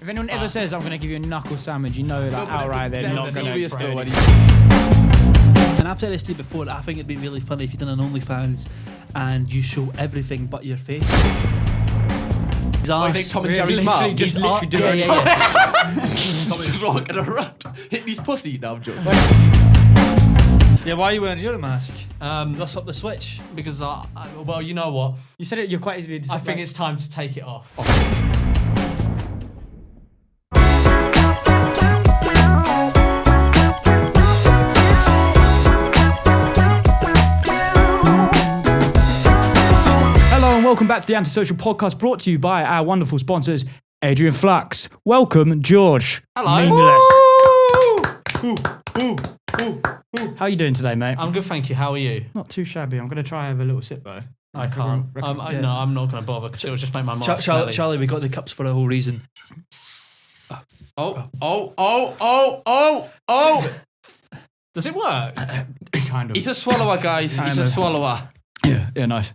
If anyone ever says I'm going to give you a knuckle sandwich, you know that outright they're not going to. And I've said this to you before, I think it'd be really funny if you did an OnlyFans and you show everything but your face. I think Tom and Jerry's mum just literally do it. Tom's just walking around hitting his pussy. No, I'm joking. Yeah, why are you wearing your mask? That's up the switch. Because well, you know what? You said it. You're quite easily. I think it's time to take it off. Hello and welcome back to the Antisocial Podcast, brought to you by our wonderful sponsors, Adrian Flux. Welcome, George. Hello. How are you doing today, mate? I'm good, thank you. How are you? Not too shabby. I'm going to try and have a little sip though. I can't. No, I'm not going to bother because it'll just make my mouth smelly. Charlie, we got the cups for a whole reason. Oh. Does it work? Kind of. He's a swallower, guys. He's a swallower. Yeah, nice.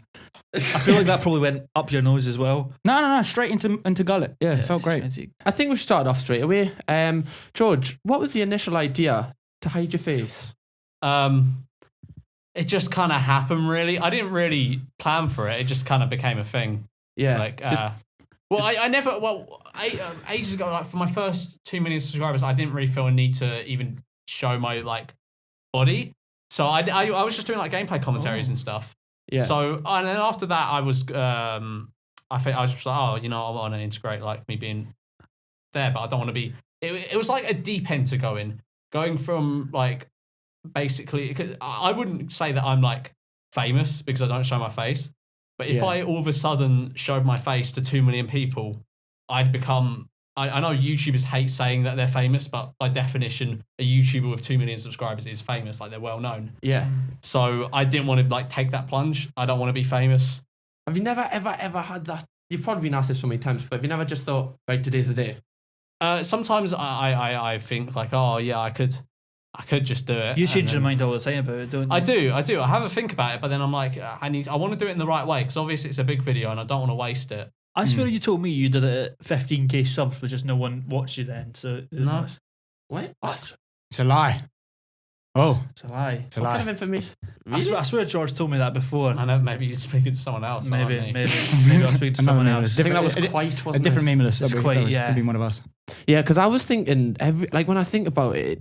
I feel like that probably went up your nose as well. No, straight into gullet. Yeah, it felt great. I think we should start off straight away. George, what was the initial idea to hide your face? It just kind of happened, really. I didn't really plan for it. It just kind of became a thing. Yeah. Ages ago, like for my first 2 million subscribers, I didn't really feel a need to even show my body. So I was just doing gameplay commentaries and stuff. Yeah. So and then after that, I was I think I was just like, I want to integrate me being there, but I don't want to be. It was like a deep end to going from basically. Cause I wouldn't say that I'm famous because I don't show my face, but if I all of a sudden showed my face to 2 million people, I'd become. I know YouTubers hate saying that they're famous, but by definition, a YouTuber with 2 million subscribers is famous, they're well known. Yeah. So I didn't want to take that plunge. I don't want to be famous. Have you never, ever had that? You've probably been asked this so many times, but have you never just thought, right, today's the day? Sometimes I think I could just do it. You change your mind all the time about it, don't you? I do. I have a think about it, but then I'm I want to do it in the right way because obviously it's a big video and I don't want to waste it. I swear you told me you did it at 15k subs, but just no one watched you then. So no. What? It's a lie. Oh, it's a lie. It's a What lie. kind of information? Really? I swear George told me that before. I know maybe you're speaking to someone else. Maybe aren't you? I was speaking to someone Another else. I think that was A quite, wasn't a different it? meme list. It's quite, yeah. Could be one of us. Yeah, because I was thinking, when I think about it,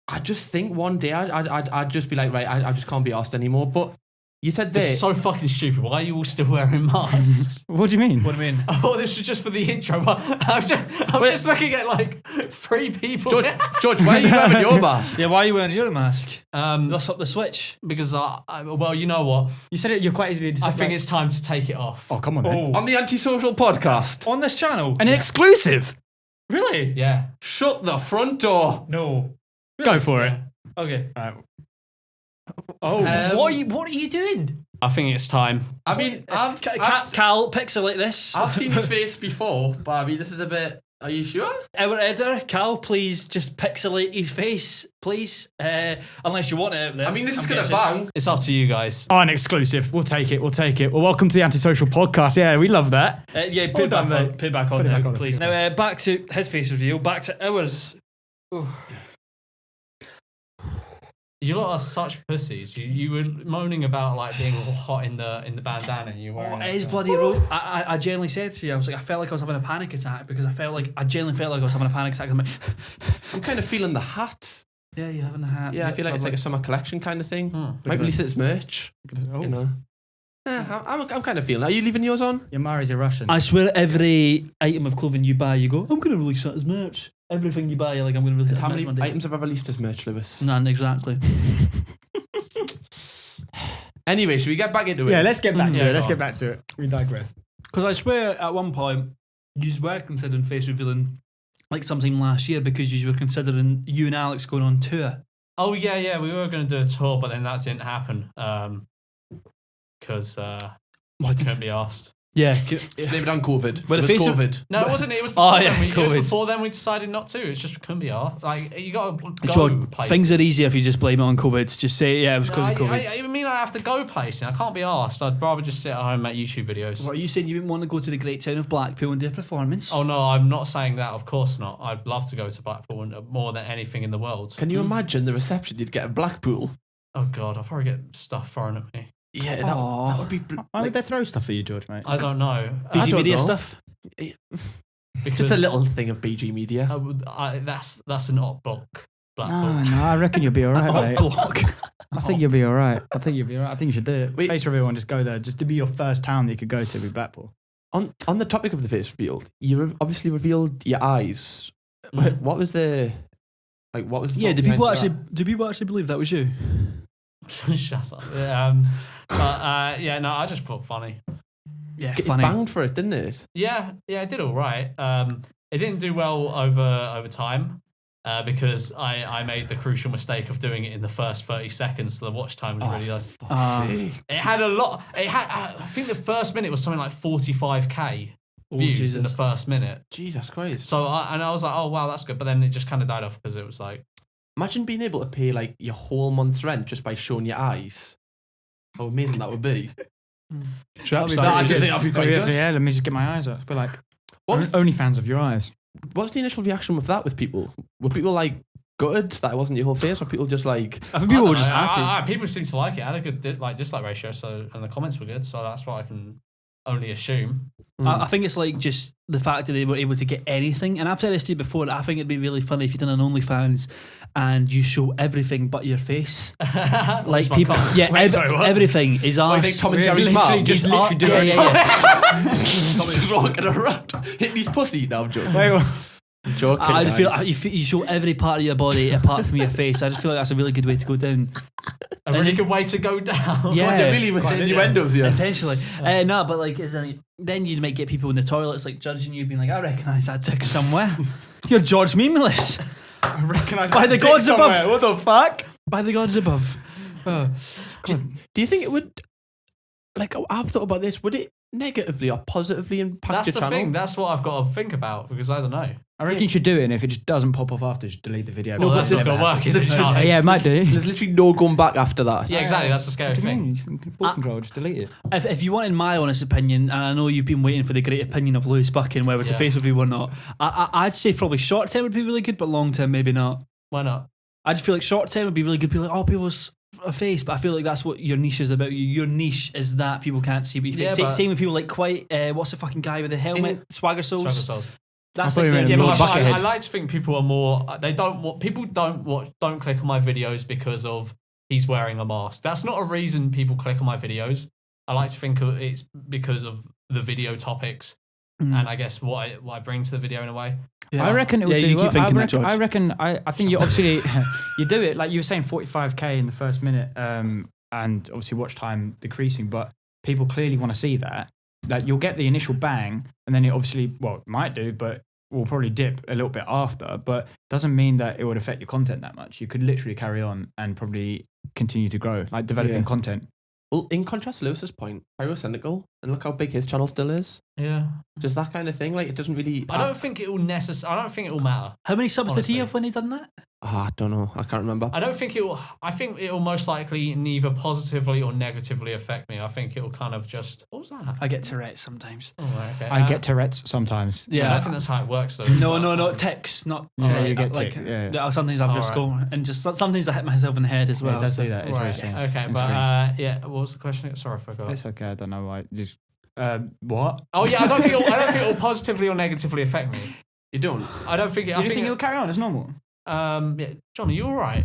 I just think one day I'd just be like, right, I just can't be asked anymore. But you said This this. is so fucking stupid. Why are you all still wearing masks? What do you mean? What do you mean? Oh, this is just for the intro. But I'm just looking at 3 people. George, why are you wearing your mask? Yeah, why are you wearing your mask? That's up the switch. because well, you know what? You said it. You're quite easily. I think it's time to take it off. Oh, come on, then. On the Antisocial Podcast. On this channel? An exclusive. Really? Yeah. Shut the front door. No. Go for it. Okay. Oh, What are you doing? I think it's time. I mean, I've Cal, pixelate this. I've seen his face before, but I mean, this is a bit. Are you sure? Our editor, Cal, please just pixelate his face, please. Unless you want it out there. I mean, this is I'm gonna guessing. bang. It's up to you guys. an exclusive. We'll take it. Well, welcome to the Antisocial Podcast. Yeah, we love that. Yeah, put Well it back done, on. mate. Put it back on Put it now, back on, please. put it Now, back to his face reveal. Back to ours. You lot are such pussies. You were moaning about being all hot in the bandana and you were wearing It is it. bloody road. I genuinely said to you, I was like, I felt like I was having a panic attack because I genuinely felt like I was having a panic attack. I'm like, I'm kind of feeling the hat. yeah, you're having a hat. Yeah, I feel like it's like a summer collection kind of thing. Might release it as merch. You know. Yeah, I'm kind of feeling. Are you leaving yours on? Your Mari's a Russian. I swear, every item of clothing you buy, you go, I'm going to release that as merch. Everything you buy, you're like, I'm going to release it as How merch many one day. items have I released as merch, Lewis? None, exactly. Anyway, should we get back into it? Yeah, let's get back to Yeah, it. Let's go get on. back to it. We digress. Because I swear, at one point, you were considering face revealing sometime last year because you were considering you and Alex going on tour. Oh yeah, we were going to do a tour, but then that didn't happen because I couldn't be asked. Yeah. Blame it on COVID. Well, it the was face of- COVID. No, it wasn't. It was Oh, before, yeah, then, it was COVID. before then we decided not to. It's just couldn't be arsed. Like, you got to go John, places. things are easier if you just blame it on COVID. Just say, yeah, it was because of COVID. I mean, I have to go places. I can't be arsed. I'd rather just sit at home and make YouTube videos. What are you saying? You didn't want to go to the great town of Blackpool and do a performance? Oh, no, I'm not saying that. Of course not. I'd love to go to Blackpool more than anything in the world. Can you imagine the reception you'd get at Blackpool? Oh, God, I'll probably get stuff thrown at me. Yeah, Aw. that would be. Why would they throw stuff at you, George, mate? I don't know. I BG don't Media know. stuff? Because Just a little thing of BG Media. that's an op block. Blackpool. No, I reckon you'll be all right, mate. Block. I think you'll be all right. I think you should do it. Wait. Face reveal and just go there. Just to be your first town that you could go to, be Blackpool. On the topic of the face reveal, you obviously revealed your eyes. Mhm. What was the Yeah, thought do behind people that? actually believe that was you? Shut up. Yeah, no, I just put funny. Yeah, It funny. banged for it, didn't it? Yeah, it did all right. It didn't do well over time because I made the crucial mistake of doing it in the first 30 seconds, so the watch time was really nice. It had a lot. It had. I think the first minute was something like 45k views in the first minute. Jesus Christ! So I was like, oh wow, that's good. But then it just kind of died off because it was like, Imagine being able to pay like your whole month's rent just by showing your eyes. How amazing that would be! Shut No, I just think that'd be quite yeah, good. yeah, let me just get my eyes up. Be like, What was, only fans of your eyes. what was the initial reaction with that with people? Were people like gutted that it wasn't your whole face, or people just like? I think people I were don't just know, happy. people seemed to like it. I had a good dislike ratio, so and the comments were good. So that's what I can only assume. I think it's like just the fact that they were able to get anything. And I've said this to you before, I think it'd be really funny if you did an OnlyFans and you show everything but your face. Like my people, cock. yeah, Wait, sorry, what? everything is What, you arse. think Tom and Yeah, Jerry's literally mum? just He's literally do yeah, it. yeah, Just walking around hitting his pussy. No, I'm joking. Wait, what? Joking, I just feel guys. you show every part of your body apart from your face. I just feel like that's a really good way to go down. A really good way to go down. Yeah. Was it really with the innuendos, yeah. Intentionally. No, but like, then you might get people in the toilets like judging you, being like, I recognise that dick somewhere. You're George Meameless. I recognise By the gods above. What the fuck? By the gods above. Do you think it would? Like, I've thought about this. Would it negatively or positively impact That's your the channel? thing. That's what I've got to think about because I don't know. I reckon you should do it, and if it just doesn't pop off after, just delete the video. Well, But that's not never going to work, happened. is it, Charlie? Yeah, it might do. There's literally no going back after that. Yeah, exactly. That's the scary What do you mean? thing. You can full control, just delete it. If you wanted my honest opinion, and I know you've been waiting for the great opinion of Lewis Bucking, whether to Yeah. face review or not, I'd say probably short term would be really good, but long term maybe not. Why not? I just feel like short term would be really good. People like, oh, people's a face, but I feel like that's what your niche is about. Your niche is that people can't see what you Yeah, face. but- Same with people like quite. What's the fucking guy with the helmet? Swagger Struggle Souls. souls. That's I thought like you meant the- a Yeah, Lord but I Buckethead. like to think people are more. They don't want people don't click on my videos because of he's wearing a mask. That's not a reason people click on my videos. I like to think it's because of the video topics and I guess what I bring to the video in a way. Yeah. I reckon it would Yeah, do you keep well. thinking that, George. I reckon. I think you obviously you do it like you were saying, 45k in the first minute, and obviously watch time decreasing. But people clearly want to see that. That you'll get the initial bang, and then it obviously, well, it might do, but will probably dip a little bit after. But doesn't mean that it would affect your content that much. You could literally carry on and probably continue to grow, like developing Yeah. content. Well, in contrast to Lewis's point, pyrocynical, and look how big his channel still is. Yeah, Just that kind of thing. Like, it doesn't really. I don't think it will I don't think it will matter. How many subs did Honestly. he have when he done that? I don't know. I can't remember. I don't think it will. I think it will most likely neither positively or negatively affect me. I think it will kind of just. What was that? I get Tourette's sometimes. Oh, right, okay. I get Tourette's sometimes. I Yeah. don't think that's how it works though. No, tics, not Oh, Tourette. you get like, tic, yeah. sometimes I've just Alright. go and just sometimes I hit myself in the head as Yeah, well. it does so- do that. It's very Right. strange. Okay, It's but strange. yeah. What was the question? Sorry, I forgot. It's okay. I don't know why. Just what? Oh yeah, I don't think it will positively or negatively affect me. You don't. I don't think it. You I think think it'll carry on as normal? yeah, John, are you all right?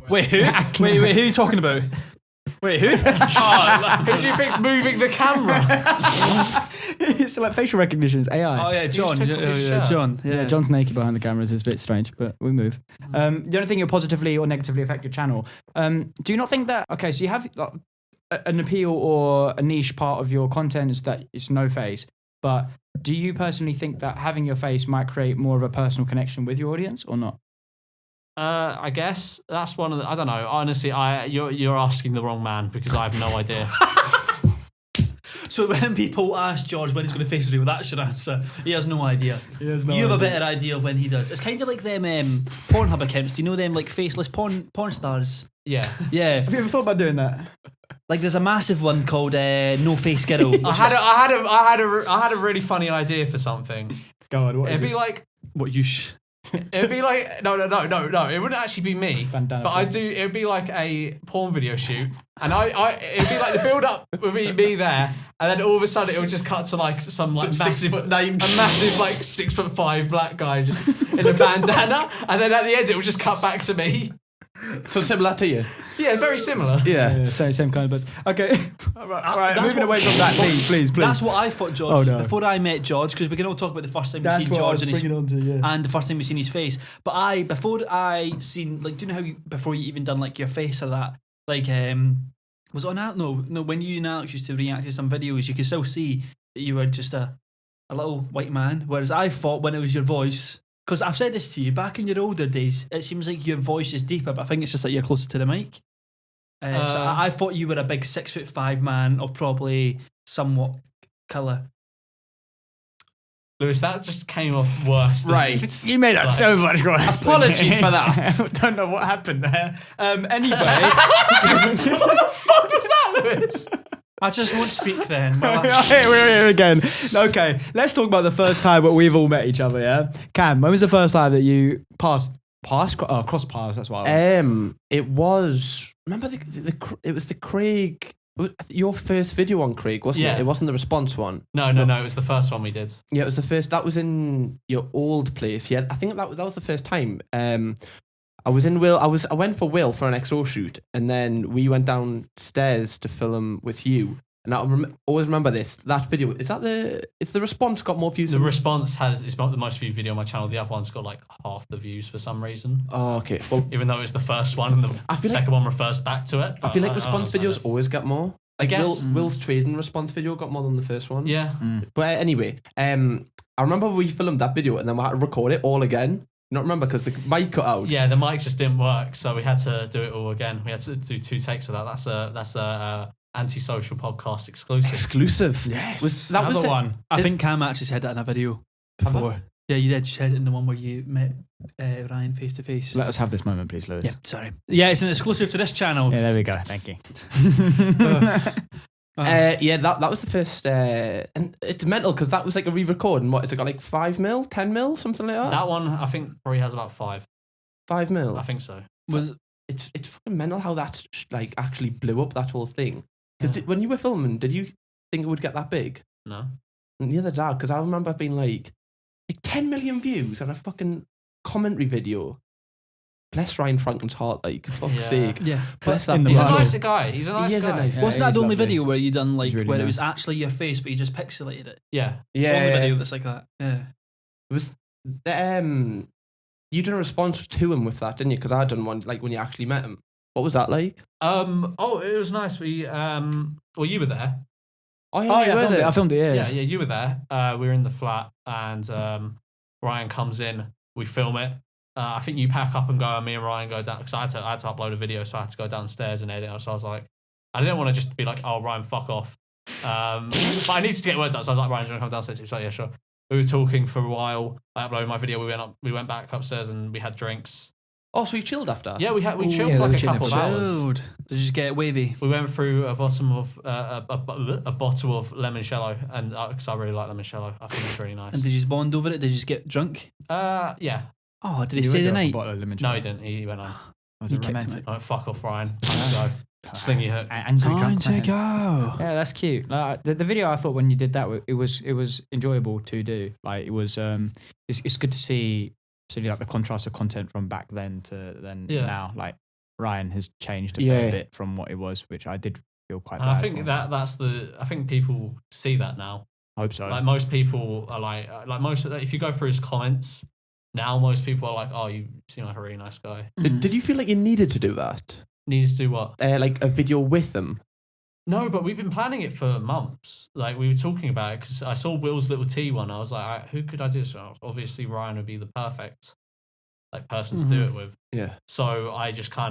Wait, who? wait, who are you talking about? Wait, who? Who do you think's moving the camera? It's like facial recognition. It's AI. Oh yeah, John. took off his shirt. John. Yeah, John's naked behind the cameras. It's a bit strange, but we move. The only thing you'll positively or negatively affect your channel. Do you not think that? Okay, so you have like, an appeal or a niche part of your content is that it's no face, but do you personally think that having your face might create more of a personal connection with your audience or not? I guess that's one of the. I don't know. Honestly, you're asking the wrong man because I have no idea. So when people ask George when he's going to face reveal, that's your answer. He has no idea. He has no You have a idea. better idea of when he does. It's kind of like them Pornhub accounts. Do you know them like faceless porn stars? Yeah. Yeah. Have you ever thought about doing that? Like there's a massive one called No Face Girl. I had a really funny idea for something. Go on. What It'd is be it? like What you it'd be like no. It wouldn't actually be me. Bandana But porn. it would be like a porn video shoot, and it'd be like the build up would be me there, and then all of a sudden it would just cut to like some like Some massive, 6'9" a massive like 6'5" black guy just in a bandana, and then at the end it would just cut back to me. So similar to you. Yeah, very similar. Yeah. Yeah, same kind of. But okay, all right. that's Moving what- away from that, please. That's what I thought, George. Oh, no. Before I met George, because we can all talk about the first time we That's seen what I George was and his bringing on to. Yeah. and the first time we seen his face. But before I seen, like, do you know how before you even done like your face or that, like, was it on Alex? No, when you and Alex used to react to some videos, you could still see that you were just a little white man. Whereas I thought when it was your voice, because I've said this to you, back in your older days, it seems like your voice is deeper, but I think it's just that you're closer to the mic. So I thought you were a big 6'5" man of probably somewhat colour. Lewis, that just came off worse. Than Right. You made that Like, so much worse. Apologies for that. I don't know what happened there. Anyway, What the fuck was that, Lewis? I just won't speak then. Well, we're here again. Okay, let's talk about the first time that we've all met each other. Yeah, Cam, when was the first time that you crossed paths? That's what. It was. Remember it was the Craig. Your first video on Craig, wasn't Yeah. it? It wasn't the response one. No. It was the first one we did. Yeah, it was the first. That was in your old place. Yeah, I think that was the first time. I was in Will. I went for Will for an XO shoot, and then we went downstairs to film with you. And I always remember that video. Is that it's the response got more views? The response it's not the most viewed video on my channel. The other one's got like half the views for some reason. Oh, okay. Well, Even though it was the first one and the I feel second one refers back to it. I feel like don't response understand videos it. always get more. Like guess. Will's trading response video got more than the first one. Yeah. But anyway, I remember we filmed that video and then we had to record it all again. Not remember because the mic cut out. Yeah, the mic just didn't work, so we had to do it all again. We had to do 2 takes of that. That's a antisocial podcast exclusive. Exclusive. Yes, That was another it. one. I think Cam actually said that in a video Have I? before. Yeah, you did. You said it in the one where you met Ryan face to face. Let us have this moment, please, Lewis. Yeah, sorry. Yeah, it's an exclusive to this channel. Yeah, there we go. Thank you. Yeah, that was the first, and it's mental because that was like a re-record. And what has it got, like 5 mil, 10 mil, something like that? That one, I think, probably has about 5. 5 mil. I think so. It's fucking mental how that like actually blew up that whole thing. Because when you were filming, did you think it would get that big? No. And neither did I, because I remember being like 10 million views on a fucking commentary video. Bless Ryan Franklin's heart, like, for fuck's Yeah. sake. Yeah. Bless that in the He's a Bible. bloke. nice guy. He's a nice is a guy. nice guy. Wasn't it that is the only lovely. video where you done like really where it was nice. actually your face, but you just pixelated it? Yeah. Yeah. Only video that's like that. Yeah. It was you did a response to him with that, didn't you? Because I done one like when you actually met him. What was that like? Oh, it was nice. We well, you were there. Oh yeah, Oh you yeah, were there. I filmed it. Yeah, you were there. We were in the flat, and Ryan comes in. We film it. I think you pack up and go, and me and Ryan go down because I had to upload a video, so I had to go downstairs and edit. So I was like, I didn't want to just be like, oh, Ryan, fuck off. But I needed to get work done, so I was like, Ryan, do you want to come downstairs? He was like, yeah, sure. We were talking for a while. I uploaded my video. We went back upstairs and we had drinks. Oh, so you chilled after? Yeah, we chilled yeah, for they were like a chilling couple of for hours. Chilled. Did you just get wavy? We went through a bottle of limoncello, and because I really like limoncello, I think it's really nice. And did you just bond over it? Did you just get drunk? Yeah. Oh, did he stay the night? No, he didn't. He went on. Was You it kicked him romantic? I went, fuck off, Ryan. Time to go. Slingy hook. Angry Time drunk to man. go. Yeah, that's cute. Like, the video I thought when you did that, it was enjoyable to do. Like it was, it's good to see like the contrast of content from back then to then Yeah. now. Like Ryan has changed a Yeah. fair bit from what it was, which I did feel quite. And bad I think for. I think people see that now. I hope so. Like most people are like most. If you go through his comments now, most people are like, "Oh, you seem like a really nice guy." Did you feel like you needed to do that? Needs to do what? Like a video with them? No, but we've been planning it for months. Like we were talking about it because I saw Will's little T one. I was like, who could I do this with? Obviously, Ryan would be the perfect person to do it with. Yeah. So I just I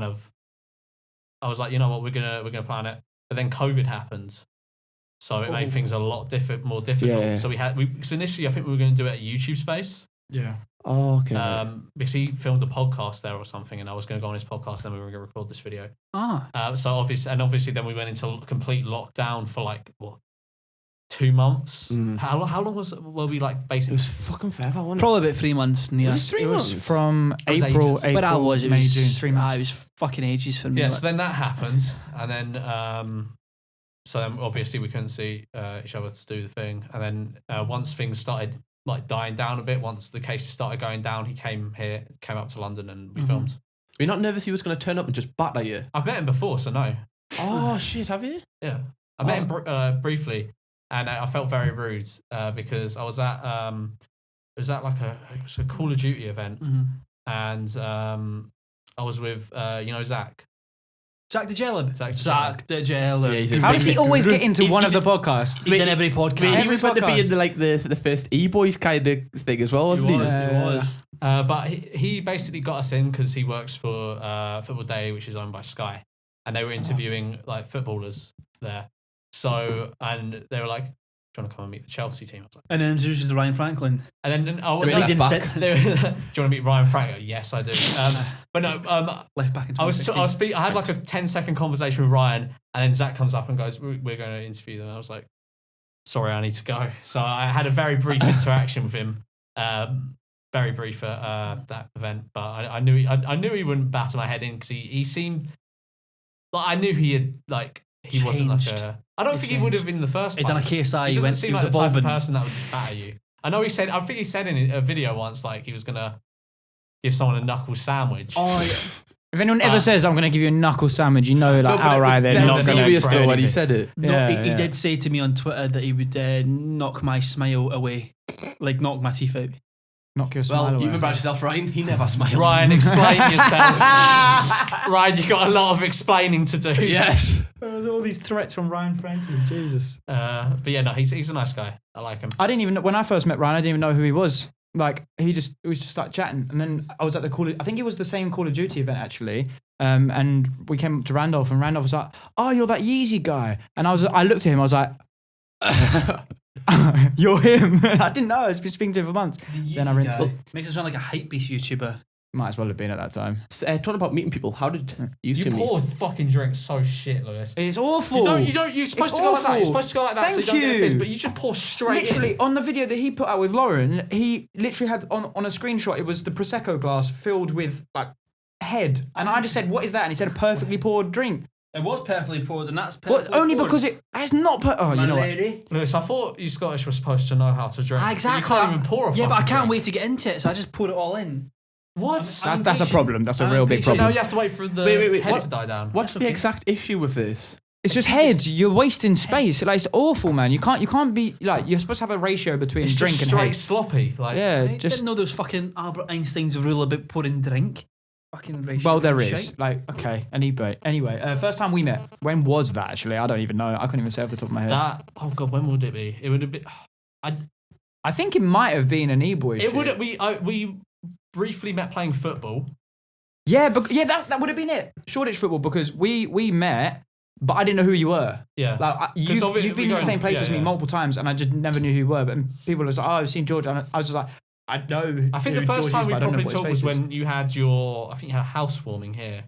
was like, you know what, we're gonna plan it. But then COVID happened, So it made things a lot more difficult. Yeah. So because initially I think we were going to do it at YouTube Space. Yeah. Oh, okay. Because he filmed a podcast there or something, and I was going to go on his podcast, and we were going to record this video. So obviously, then we went into complete lockdown for like 2 months. How long were we like it basically? was fucking forever, wasn't it? Probably about 3 months. Was it 3 It was months? from was April, ages. Where I was, it May, was June, 3 months. It was fucking ages for me. Yeah, like- so then that happened, and then so then obviously we couldn't see each other to do the thing, and then once things started like dying down a bit, once the cases started going down, he came up to London, and we filmed. You're not nervous he was going to turn up and just batter you? I've met him before, so no. Oh, shit, have you? Yeah, I met him briefly, and I felt very rude because I was at it was a Call of Duty event, and I was with Zach. Zach the Jellib. Zach the Jellib. Yeah, he's a How does he always get into He's- one of he's the podcasts? He's in every podcast. He Every was meant to be podcast. in like the first E-Boys kind of thing as well, wasn't he? He was. But he basically got us in because he works for Football Daily, which is owned by Sky, and they were interviewing like footballers there. So and they were like, "Do you want to come and meet the Chelsea team?" I was like, And then introduces to Ryan Franklin. and then Wait, he left didn't back. sit. they were, "Do you want to meet Ryan Frank?" Yes, I do. But no, Left back in I 2016. had like a 10-second conversation with Ryan, and then Zach comes up and goes, "We're going to interview them." I was like, "Sorry, I need to go." So I had a very brief interaction with him, very brief at that event. But I knew he wouldn't batter my head in because he seemed like I knew he had like he wasn't like Changed. a. I don't He think he would have in the first He'd place. done a KSI, He he doesn't went- seem he was like the type of evolving. person that would just batter you. I think he said in a video once like he was gonna give someone a knuckle sandwich. Oh, yeah. If anyone ever says I'm going to give you a knuckle sandwich, you know, like No, but it was outright they're dead not going to. serious though when he said it. No, Yeah, he yeah. did say to me on Twitter that he would knock my smile away, like knock my teeth out. Knock your smile Well, away. you remember yourself, Ryan? He never smiles. Ryan, explain yourself. Ryan, you got a lot of explaining to do. Yes. There's all these threats from Ryan Franklin. Jesus. But yeah, no, he's a nice guy. I like him. I didn't even know, when I first met Ryan, I didn't even know who he was. Like we just started chatting, and then I was at I think it was the same Call of Duty event actually. And we came up to Randolph, and Randolph was like, "Oh, you're that Yeezy guy." And I looked at him, I was like, "You're him." I didn't know. I've been speaking to him for months. Then I rinsed it. Makes us sound like a hypebeast YouTuber. Might as well have been at that time. Talking about meeting people, how did you You two meet? poured fucking drinks so shit, Lewis. It's awful. You're supposed It's to go like that. You're awful. supposed to go like that so you Thank don't get a you. fist, but you just pour straight Literally, in. on the video that he put out with Lauren, he literally had on a screenshot, it was the Prosecco glass filled with like head. And I just said, "What is that?" And he said, "A perfectly poured drink." It was perfectly poured, and that's Well, perfectly only poured. because it's not oh, you know what? Lewis, I thought you Scottish were supposed to know how to drink. Exactly. You can't even pour a Yeah, but I fucking can't drink. wait to get into it, so I just poured it all in. What? That's a problem. That's a real big impatient. Now problem. you have to wait for the Wait, head what- to die down. What's the exact issue with this? It's just heads. You're wasting space. Like it's awful, man. You can't be like you're supposed to have a ratio between It's drink just and straight head. sloppy. Like, Yeah, I just didn't know there was fucking Albert Einstein's rule about pouring drink. Fucking ratio. well, there shite. is. Like okay, anyway, first time we met. When was that actually? I don't even know. I couldn't even say off the top of my head. that. Oh god, when would it be? It would have been. I think it might have been an e-boy. It would. We briefly met playing football. Yeah, but that would have been it. Shoreditch football because we met, but I didn't know who you were. Yeah. Like Because you've been in the same place as me multiple times, and I just never knew who you were. But people were like, "Oh, I've seen George," and I was just like, "I know." I think who the first George time is, we but I don't know probably what his talked face was is." when you had a housewarming here.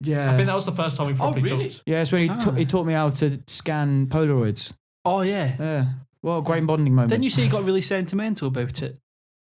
Yeah, I think that was the first time we probably really? talked. yeah, it's when he taught me how to scan Polaroids. Oh yeah. Yeah, well, great bonding moment. Didn't you say you got really sentimental about it,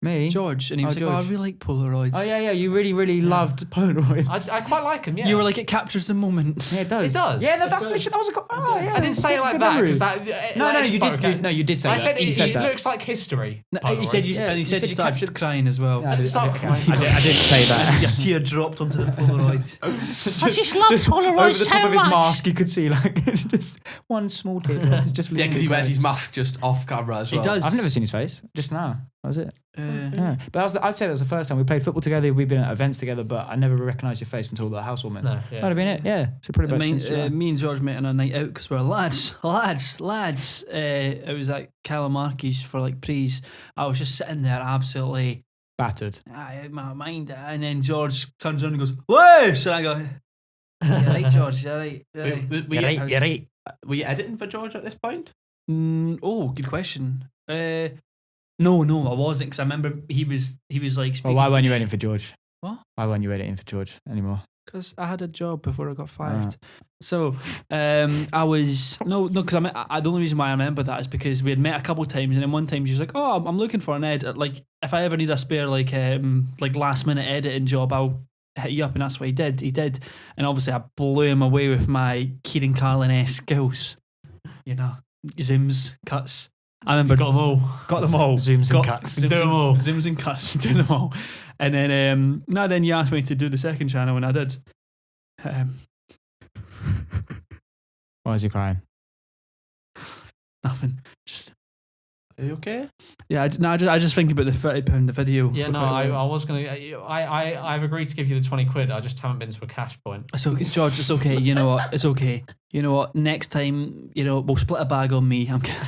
me? George? And he was like, "Oh, I George. really like Polaroids." Oh yeah, you really loved Polaroids. I quite like him. Yeah. You were like, it captures the moment. Yeah, it does. It does. Yeah, that's It literally that was a oh yeah. I didn't say it like good that memory. because that. No, like, you photo- did. You did say I that. said You it, said it that. looks like history. No, he said you, Yeah, and he you said said you you started captured- crying as well. Yeah, I didn't start crying. I didn't say that. Your tear dropped onto the Polaroid. I just love Polaroids Over the so top of his much. mask, you could see like just one small teardrop. It's just Yeah, because he wears his mask just off camera as He well. does. I've never seen his face. Just now. That was it. Yeah. But I'd say that was the first time we played football together. We've been at events together, but I never recognised your face until the housewarming. No, That'd have been it. Yeah. So pretty much since July. Me and George met on a night out because we're lads. It was at Calamarchi's for like prees. I was just sitting there absolutely battered. out my mind, and then George turns around and goes, "Lewis!" And I go, "Yeah, right, George. Yeah, right. Were you editing for George at this point? Good question. No, I wasn't, because I remember he was like. Well, why speaking weren't to you me. waiting for George? What? Why weren't you waiting for George anymore? Because I had a job before I got fired. So I was because the only reason why I remember that is because we had met a couple of times, and then one time she was like, "Oh, I'm looking for an edit. Like, if I ever need a spare like last minute editing job, I'll hit you up." And that's what he did. He did, and obviously I blew him away with my Kieran Carlin-esque skills. You know, zooms, cuts. I remember Got them all. got them all. Zooms and cuts. Zooms Do them all. Zooms and cuts. Do them all. And then then you asked me to do the second channel, and I did. Why is he crying? Nothing. Just Are you okay? yeah. I just think about the £30 the video. Yeah, for no, quite a while. I was gonna. I've agreed to give you the 20 quid. I just haven't been to a cash point. It's okay, George. It's okay. You know what? It's okay. You know what? Next time, we'll split a bag on me. I'm kidding.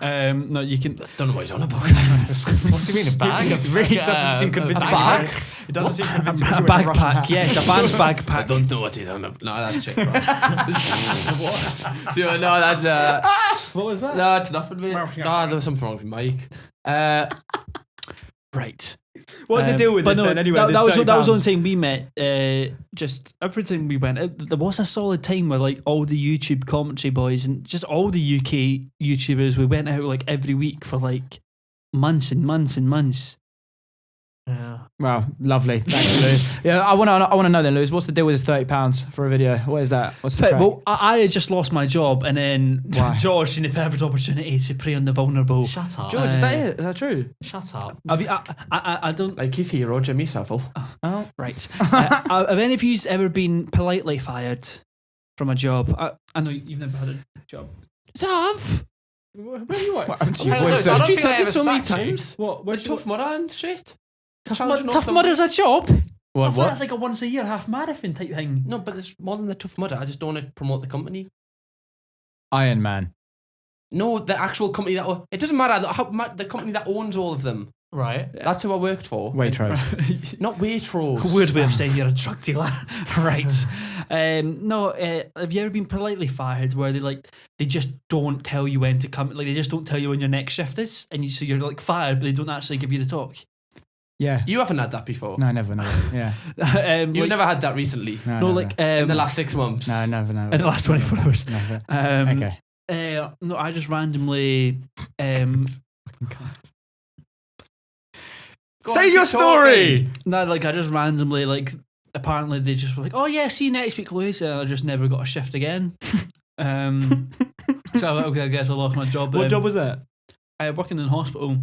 No, you can. Don't know what he's on about. What do you mean a bag? It really doesn't seem convincing. A bag? It doesn't seem convincing. A backpack. Yes, a van's I backpack. don't know what he's on about. No, that's chick. What? Do you know that? What was that? No, it's nothing, mate. No, there was something wrong with Mike. Right. What's the deal with but this no, then? Anyway, that was this the only £30. time we met. Just every time we went, there was a solid time where like all the YouTube commentary boys and just all the UK YouTubers, we went out like every week for like months and months and months. Yeah. Wow, lovely. Thank you, Lewis. Yeah, I want to know then, Lewis. What's the deal with this £30 for a video? What is that? What's the crack? Well, I had just lost my job, and then Why? George seen the perfect opportunity to prey on the vulnerable. Shut up. George, is that it? Is that true? Shut up. I don't. Like his hero, Jimmy Savile. Oh, Right. Have any of you ever been politely fired from a job? I know you've never had a job. Zav! Where are you at? Hey, Lewis, I don't think I ever so many sacked you. times. What? With Tough Mudder and shit. Tough Mudder's a job? What? That's like a once a year half marathon type thing. No, but there's more than the Tough Mudder. I just don't want to promote the company. Iron Man. No, the actual company that... It doesn't matter. The company that owns all of them. Right. That's who I worked for. Waitrose. Not Waitrose. Weird way of saying you're a drug dealer. Right. No, have you ever been politely fired where they just don't tell you when to come, like they just don't tell you when your next shift is, and so you're like fired, but they don't actually give you the talk? Yeah. You haven't had that before. No, never. Yeah. You've never had that recently. No, No, never. like In the last 6 months. No, never. in the last 24 hours. Never. Okay. Okay. No, I just randomly. Go on, keep talking. No, like I just randomly like. Apparently, they just were like, "Oh yeah, see you next week, Lewis," and I just never got a shift again. So I'm like, okay, I guess I lost my job. What job was that? Working in hospital.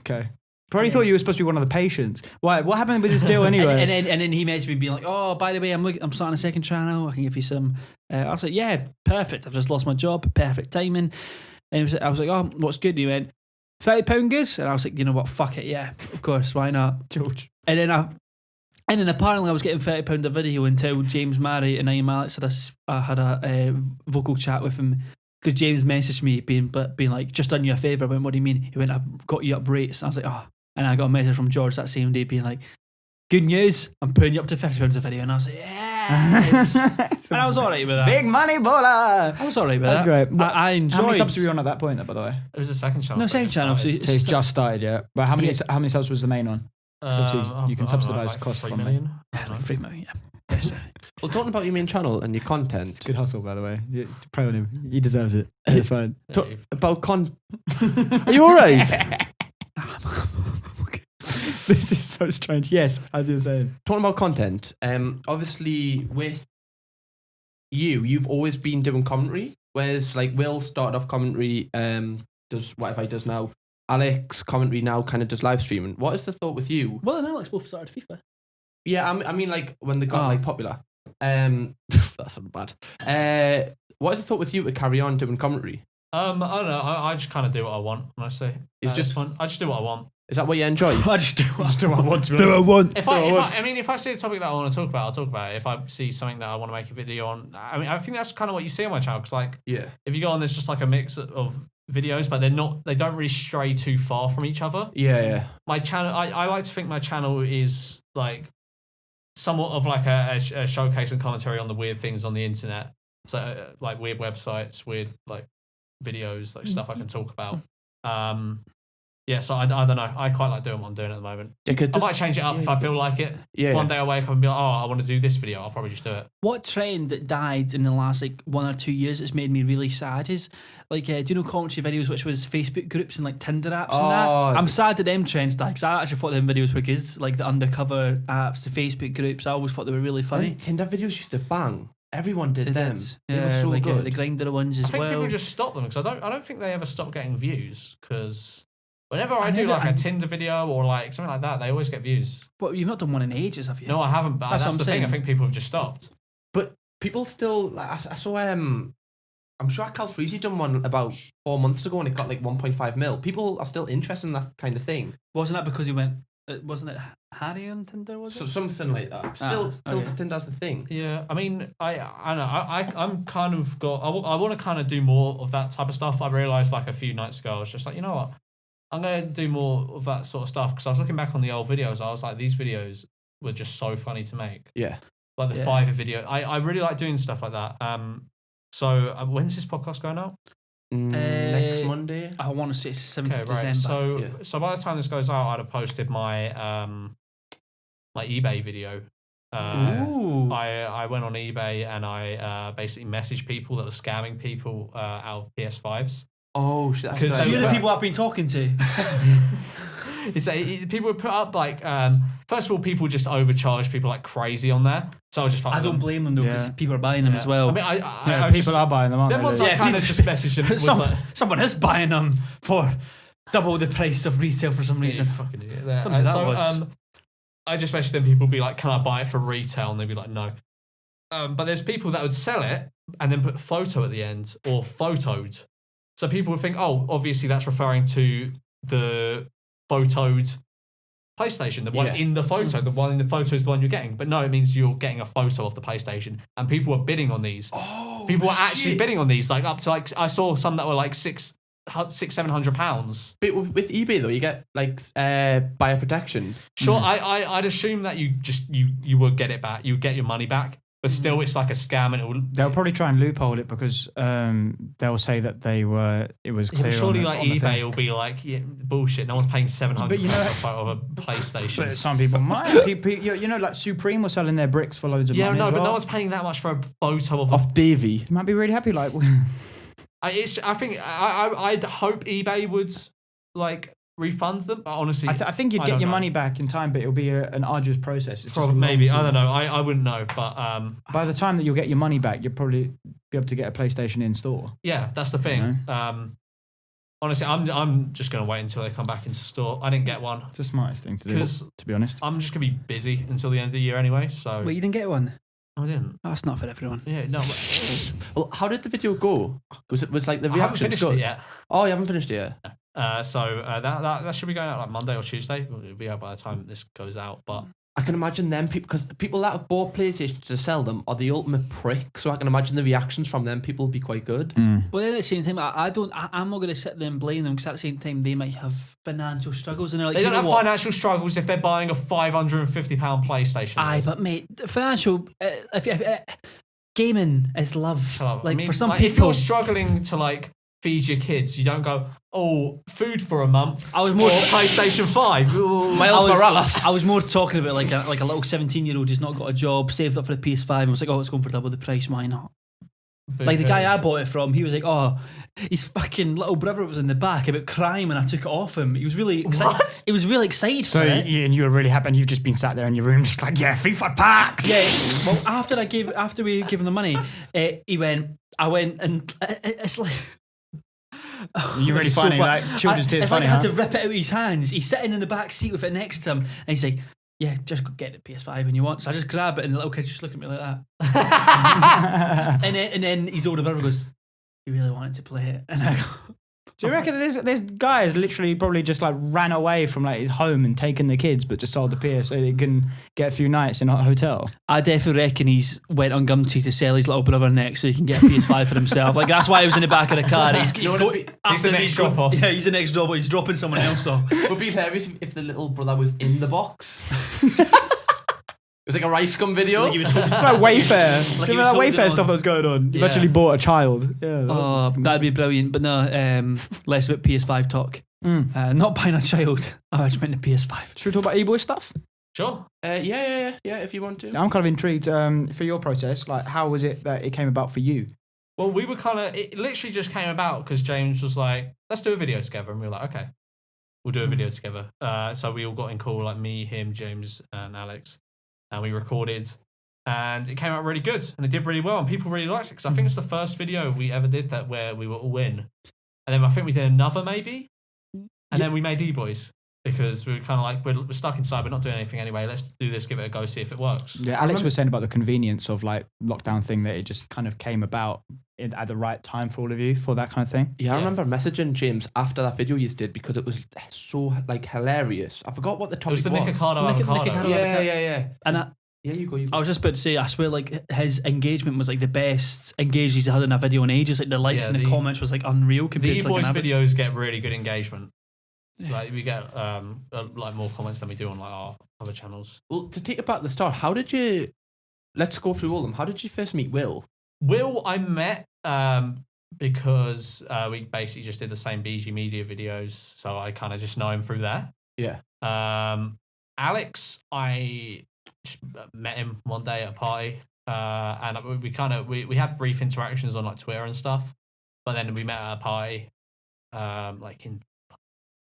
Okay. Probably thought you were supposed to be one of the patients. Why? What happened with this deal anyway? And then he messaged me being like, "Oh, by the way, I'm starting a second channel. I can give you some." I was like, "Yeah, perfect. I've just lost my job. Perfect timing." And I was like, "Oh, what's good?" And he went, £30 good? And I was like, "You know what? Fuck it. Yeah, of course. Why not?" George. And then apparently I was getting £30 a video until James Marry and I am Alex had a vocal chat with him. Because James messaged me being like, "Just done you a favour." I went, "What do you mean?" He went, "I've got you up rates." I was like, "Oh." And I got a message from George that same day being like, "Good news, I'm putting you up to £50 a video." And I was like, "Yeah." And I was alright with that. Big money baller. I was alright with That's that. great. I enjoyed. How many subs were you on at that point, by the way? It was the second channel. No, so second just channel. started. So it's just started, yeah. But how many subs was the main one? Um, you can I don't know, subsidise like costs 3 from million. Yeah, like $3 million, yeah. Yes. Well, talking about your main channel and your content. Good hustle, by the way. Pray on him. He deserves it. It's fine. Yeah, you've- About Are you alright? This is so strange. Yes, as you were saying. Talking about content, obviously with you've always been doing commentary, whereas like Will started off commentary, does whatever he does now. Alex commentary now kind of does live streaming. What is the thought with you? Well, and Alex both started FIFA. Yeah, I mean like when they got Oh. like popular. That's not bad. What is the thought with you to carry on doing commentary? I don't know. I just kind of do what I want. Honestly, It's just- fun. I just do what I want. Is that what you enjoy? I just do what I want to do I want. If I see a topic that I want to talk about, I'll talk about it. If I see something that I want to make a video on, I mean, I think that's kind of what you see on my channel. Because like, Yeah. if you go on, there's just like a mix of videos, but they don't really stray too far from each other. Yeah, yeah. My channel, I like to think my channel is like somewhat of like a showcase and commentary on the weird things on the internet. So like weird websites, weird like videos, like stuff I can talk about. Yeah, so I don't know. I quite like doing what I'm doing at the moment. I might change it up if I feel like it. Yeah. One day I wake up and be like, oh, I want to do this video. I'll probably just do it. What trend that died in the last like 1 or 2 years that's made me really sad is like, do you know commentary videos, which was Facebook groups and like Tinder apps and that? I'm sad that them trends died because I actually thought them videos were good. Like the undercover apps, the Facebook groups, I always thought they were really funny. Tinder videos used to bang. Everyone did them. They were Yeah, so like good. the Grindr ones as I think well. people just stop them because I don't think they ever stop getting views because whenever I do like a Tinder video or like something like that, they always get views. But you've not done one in ages, have you? No, I haven't. But That's that's what the I'm thing. I saying. think people have just stopped. But people still like I saw I'm sure Cal Freezy done one about 4 months ago and it got like 1.5 mil. People are still interested in that kind of thing. Wasn't that because he went? Wasn't it Harry on Tinder? Was it? So something like that. Still okay. Tinder's the thing. Yeah, I mean, I know. I'm kind of got. I want to kind of do more of that type of stuff. I realized like a few nights ago, I was just like, you know what, I'm gonna do more of that sort of stuff because I was looking back on the old videos. I was like, these videos were just so funny to make. Yeah. Like the Fiverr video. I really like doing stuff like that. So when's this podcast going out? Next Monday. I want to say it's the 7th of Right. December. So by the time this goes out, I'd have posted my my eBay video. Ooh. I went on eBay and I basically messaged people that were scamming people out of PS5s. Oh shit! That's Because good. So you're the But- people I've been talking to. People would put up like first of all, people just overcharge people like crazy on there. So I just I don't blame them though because Yeah. people are buying them as well. I mean, Yeah, I people just, are buying them, aren't them they? ones Luke? I kind of just messaged them. Was like, Someone is buying them for double the price of retail for some you reason. fucking idiot. Yeah. Don't know who that So was. I just messaged them. People be like, "Can I buy it for retail?" And they'd be like, "No." But there's people that would sell it and then put photo at the end or photoed. So people would think, oh, obviously that's referring to the photoed PlayStation, the one Yeah. in the photo. The one in the photo is the one you're getting. But no, it means you're getting a photo of the PlayStation. And people were bidding on these. Oh, People were actually bidding on these, like up to like I saw some that were like £600-700. But with eBay though, you get like buyer protection. Sure, I'd assume that you would get it back. You would get your money back. But still, it's like a scam, and it will. They'll probably try and loophole it because they'll say that it was clear. Yeah, surely, on the, like on the eBay thing. will be like, yeah, bullshit. No one's paying £700 But you know- for a photo of a PlayStation. But some people might. People, you know, like Supreme were selling their bricks for loads of Yeah, money. no, as but well. no one's paying that much for a photo of. Off Davey. You might be really happy. Like, I think I'd hope eBay would like refund them. But honestly, I think you'd I get don't your know. money back in time, but it'll be an arduous process. It's just Probably, a long maybe. I thing. don't know. I wouldn't know, but By the time that you'll get your money back, you'll probably be able to get a PlayStation in store. yeah, that's the thing. Honestly, I'm just gonna wait until they come back into store. I didn't get one It's the smartest thing to do, because to be honest. I'm just gonna be busy until the end of the year anyway. So Wait, you didn't get one? I didn't. Oh, that's not for everyone. Yeah, no. Well, how did the video go? Was like the I haven't reaction finished good? it yet. Oh, you haven't finished it yet. So that should be going out like Monday or Tuesday. It'll be out by the time this goes out. But I can imagine them people because people that have bought PlayStations to sell them are the ultimate prick. So I can imagine the reactions from them people will be quite good. But then at the same time, I'm not going to sit there and blame them because at the same time they might have financial struggles and they're like, they you don't know have what? financial struggles if they're buying a £550 PlayStation. Aye, Liz. but mate, financial. Gaming is love. Shut up. Like I mean, for some like, if people, you're struggling to like feed your kids, you don't go, oh, food for a month. I was more- or PlayStation 5. Ooh. I was more talking about like a little 17-year-old who's not got a job, saved up for the PS5, and was like, oh, it's going for double the price. Why not? Like the guy I bought it from, he was like, oh, his fucking little brother was in the back about crying when I took it off him. He was really excited. What? He was really excited So, for it. and you were really happy, and you've just been sat there in your room, just like, yeah, FIFA packs. Yeah. Well, after we gave him the money, I went, and it's like. You're really It's so funny, bad. like children's tears It's funny, like I had huh? to rip it out of his hands. He's sitting in the back seat with it next to him, and he's like, "Yeah, just go get the PS5 when you want." So I just grab it, and the little kid just look at me like that. and then his older brother goes, "You really wanted to play it?" And I go, Do you reckon this guy has literally probably just like ran away from like his home and taken the kids, but just sold the PS so they can get a few nights in a hotel? I definitely reckon he's went on Gumtree to sell his little brother next so he can get a PS5 for himself. Like that's why he was in the back of the car. He's the next drop off. Yeah, he's the next drop off. He's dropping someone else off. It would be hilarious if the little brother was in the box. was like a rice gum video. Like he was It's like Wayfair. Like he Remember was that holding Wayfair on. stuff that was going on? You've Yeah. actually bought a child. Yeah. Oh, that'd be brilliant. But no, less about PS5 talk. Not buying a child. Oh, I just meant the PS5. Should we talk about e-boy stuff? Sure. Yeah. If you want to. I'm kind of intrigued for your process. Like, how was it that it came about for you? Well, we were it literally just came about because James was like, let's do a video together. And we were like, okay, we'll do a video together. So we all got in call, like me, him, James, and Alex. And we recorded. And it came out really good. And it did really well. And people really liked it. Because I think it's the first video we ever did that where we were all in. And then I think we did another maybe. And then we made E-Boys. Because we were kind of like, we're stuck inside, we're not doing anything anyway. Let's do this, give it a go, see if it works. Yeah, Alex was saying about the convenience of like lockdown thing that it just kind of came about at the right time for all of you for that kind of thing. Yeah, I Yeah. remember messaging James after that video you did because it was so like hilarious. I forgot what the It topic was the Nikocado Nick- avocado. Nikocado. Yeah. And Yeah, you go. I was just about to say, I swear, like his engagement was like the best engaged he's had in a video in ages. Like the likes Yeah, and the the- comments was like unreal The compared to like E-Boys an average. videos get really good engagement. Like we get like more comments than we do on like our other channels. Well, to take it back to the start, how did you? Let's go through all of them. How did you first meet Will? Will I met because we basically just did the same BG Media videos, so I kind of just know him through there. Yeah. Alex, I just met him one day at a party, and we had brief interactions on like Twitter and stuff, but then we met at a party, like in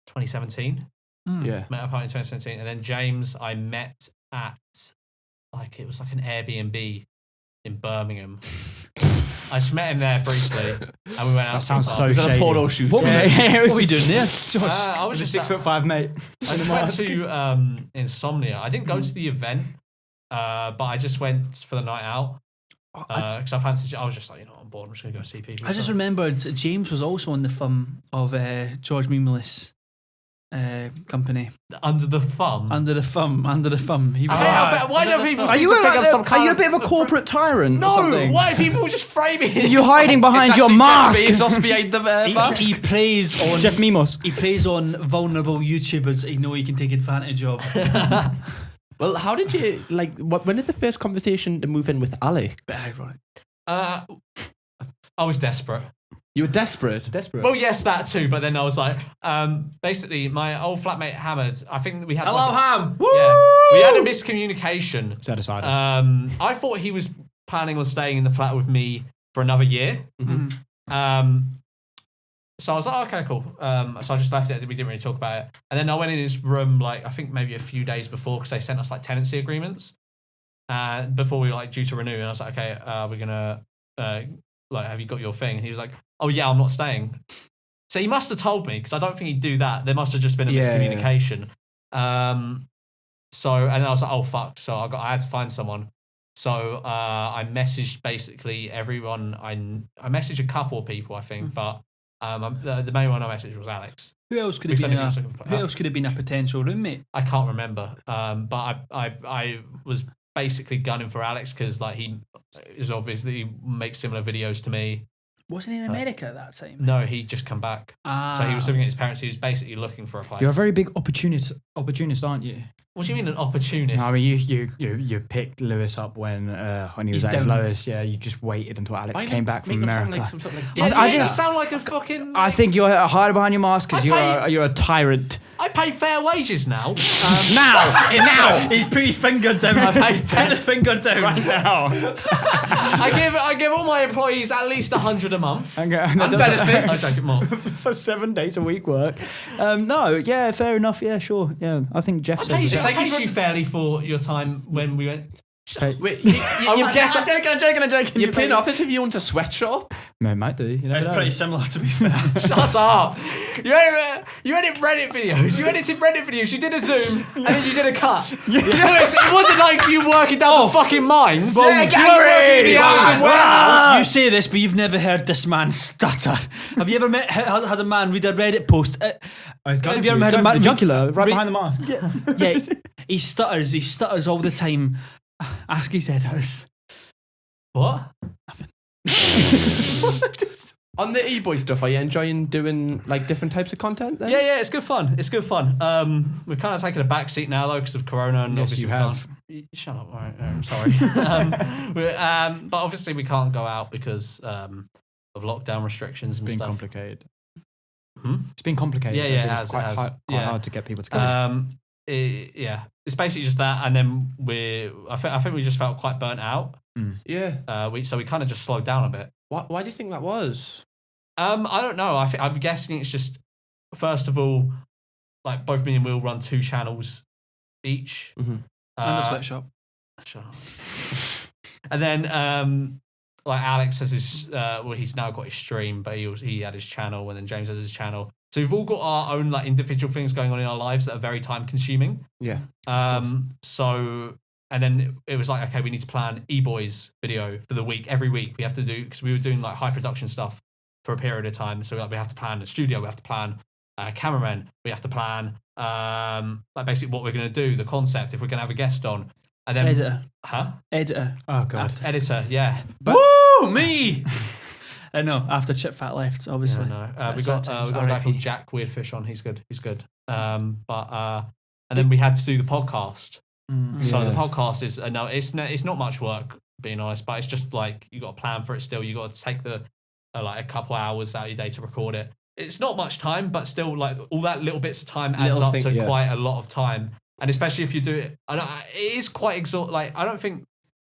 2017. Yeah. Met at a party in 2017, and then James I met at like it was like an Airbnb in Birmingham. I just met him there briefly, and we went out. That sounds to a so bar. Was that a shady. poro shoot? What Yeah, it was, what were you doing there? I was was just a 6'5" mate. I just went to Insomnia. I didn't go to the event, but I just went for the night out because I fancied. I was just like, you know, I'm bored. I'm just gonna go see people. I just So- remembered James was also on the film of George Mimulus company. under the thumb. Under the thumb. He was Why do people? Are seem you to pick up some are kind you a bit of a corporate tyrant? or No, something? why people just framing it? You're hiding behind your mask. Bezos behind the mask. he plays on Jeff Mimos. he plays on vulnerable YouTubers that he know he can take advantage of. Well, how did you like? When did the first conversation to move in with Alex? Ironic. I was desperate. You were desperate. Desperate. Well, yes, that too. But then I was like, basically, my old flatmate Hamad. I think that we had. Hello, like, Ham. yeah, we had a miscommunication. Set aside. I thought he was planning on staying in the flat with me for another year. So I was like, okay, cool. So I just left it. We didn't really talk about it. And then I went in his room, like I think maybe a few days before, because they sent us like tenancy agreements before we were like due to renew. And I was like, okay, we're gonna like, have you got your thing? And he was like, oh yeah, I'm not staying. So he must have told me, because I don't think he'd do that. There must have just been a miscommunication. So, and then I was like, oh fuck. So I had to find someone. So I messaged basically everyone. I messaged a couple of people, I think, but the main one I messaged was Alex. Who else could Because have been I a, think he was who else could have been a potential roommate? I can't remember, but I was basically gunning for Alex because like he is obviously he makes similar videos to me. Wasn't he in America at that time? No, he'd just come back. So he was living at his parents. He was basically looking for a place. You're a very big opportunist, aren't you? What do you mean an opportunist? I mean, you picked Lewis up when he was He's at his down. lowest. Yeah, you just waited until Alex Why came not back make from him sound America. like some sort of like Yeah, I you make didn't- me sound like a fucking. I think you're hiding behind your mask because I you're a tyrant. I pay fair wages now. Now, He's put his finger down. I put the finger down. now. I give all my employees at least 100 a month. And I take it more. for 7 days a week work. No, yeah, fair enough. Yeah, sure. Yeah, I think Jeff says the same. I paid you fairly for your time when we went. Wait, I will get I'm joking. you're playing off as if you owned a sweatshop. No, might do. You never It's know. pretty similar, to be fair. Shut up! You edit Reddit videos. You edited Reddit videos. You did a Zoom and then you did a cut. It wasn't like you working down the fucking mines. You weren't working in the Amazon warehouse. You say this, but you've never heard this man stutter. Have you ever had a man read a Reddit post? Have you ever heard a man the jugular right read- behind the mask? Yeah, he stutters. He stutters all the time. Ask his editors. What? On the e-boy stuff, are you enjoying doing like different types of content then? Yeah, it's good fun. It's good fun. We've kind of taken a back seat now though because of Corona, and Yes, obviously you we have. can't. Shut up. All right, I'm sorry. But obviously we can't go out because of lockdown restrictions It's and been stuff. complicated. Hmm? It's been complicated. Yeah, because it it's has, quite, it has. hard, Yeah. hard to get people together. Yeah, it's basically just that, and then I think we just felt quite burnt out. Yeah. So we kind of just slowed down a bit. Why do you think that was? I don't know. I'm guessing it's just, first of all, like both me and Will run 2 channels each. Mm-hmm. And a sweatshop. Shut up. And then like Alex has his he's now got his stream, but he had his channel, and then James has his channel. So we've all got our own like individual things going on in our lives that are very time consuming. Yeah. So and then it was like, okay, we need to plan E-Boys video for the week. Every week we have to do, because we were doing like high production stuff for a period of time. So like, we have to plan the studio, we have to plan cameramen, we have to plan like basically what we're going to do, the concept, if we're going to have a guest on. And then Editor. Oh, God. Editor, yeah. Woo! Me! No, after Chip Fat left, obviously. Yeah, no. That's We got sad times, a guy RIP. called Jack Weirdfish on. He's good. And then we had to do the podcast. So the Yeah. podcast is no, it's not much work, being honest, but it's just like you got to plan for it. Still, you got to take the like a couple hours out of your day to record it. It's not much time, but still, like all that little bits of time adds Little up thing, to yeah. quite a lot of time. And especially if you do it, it is quite exhausting. Like I don't think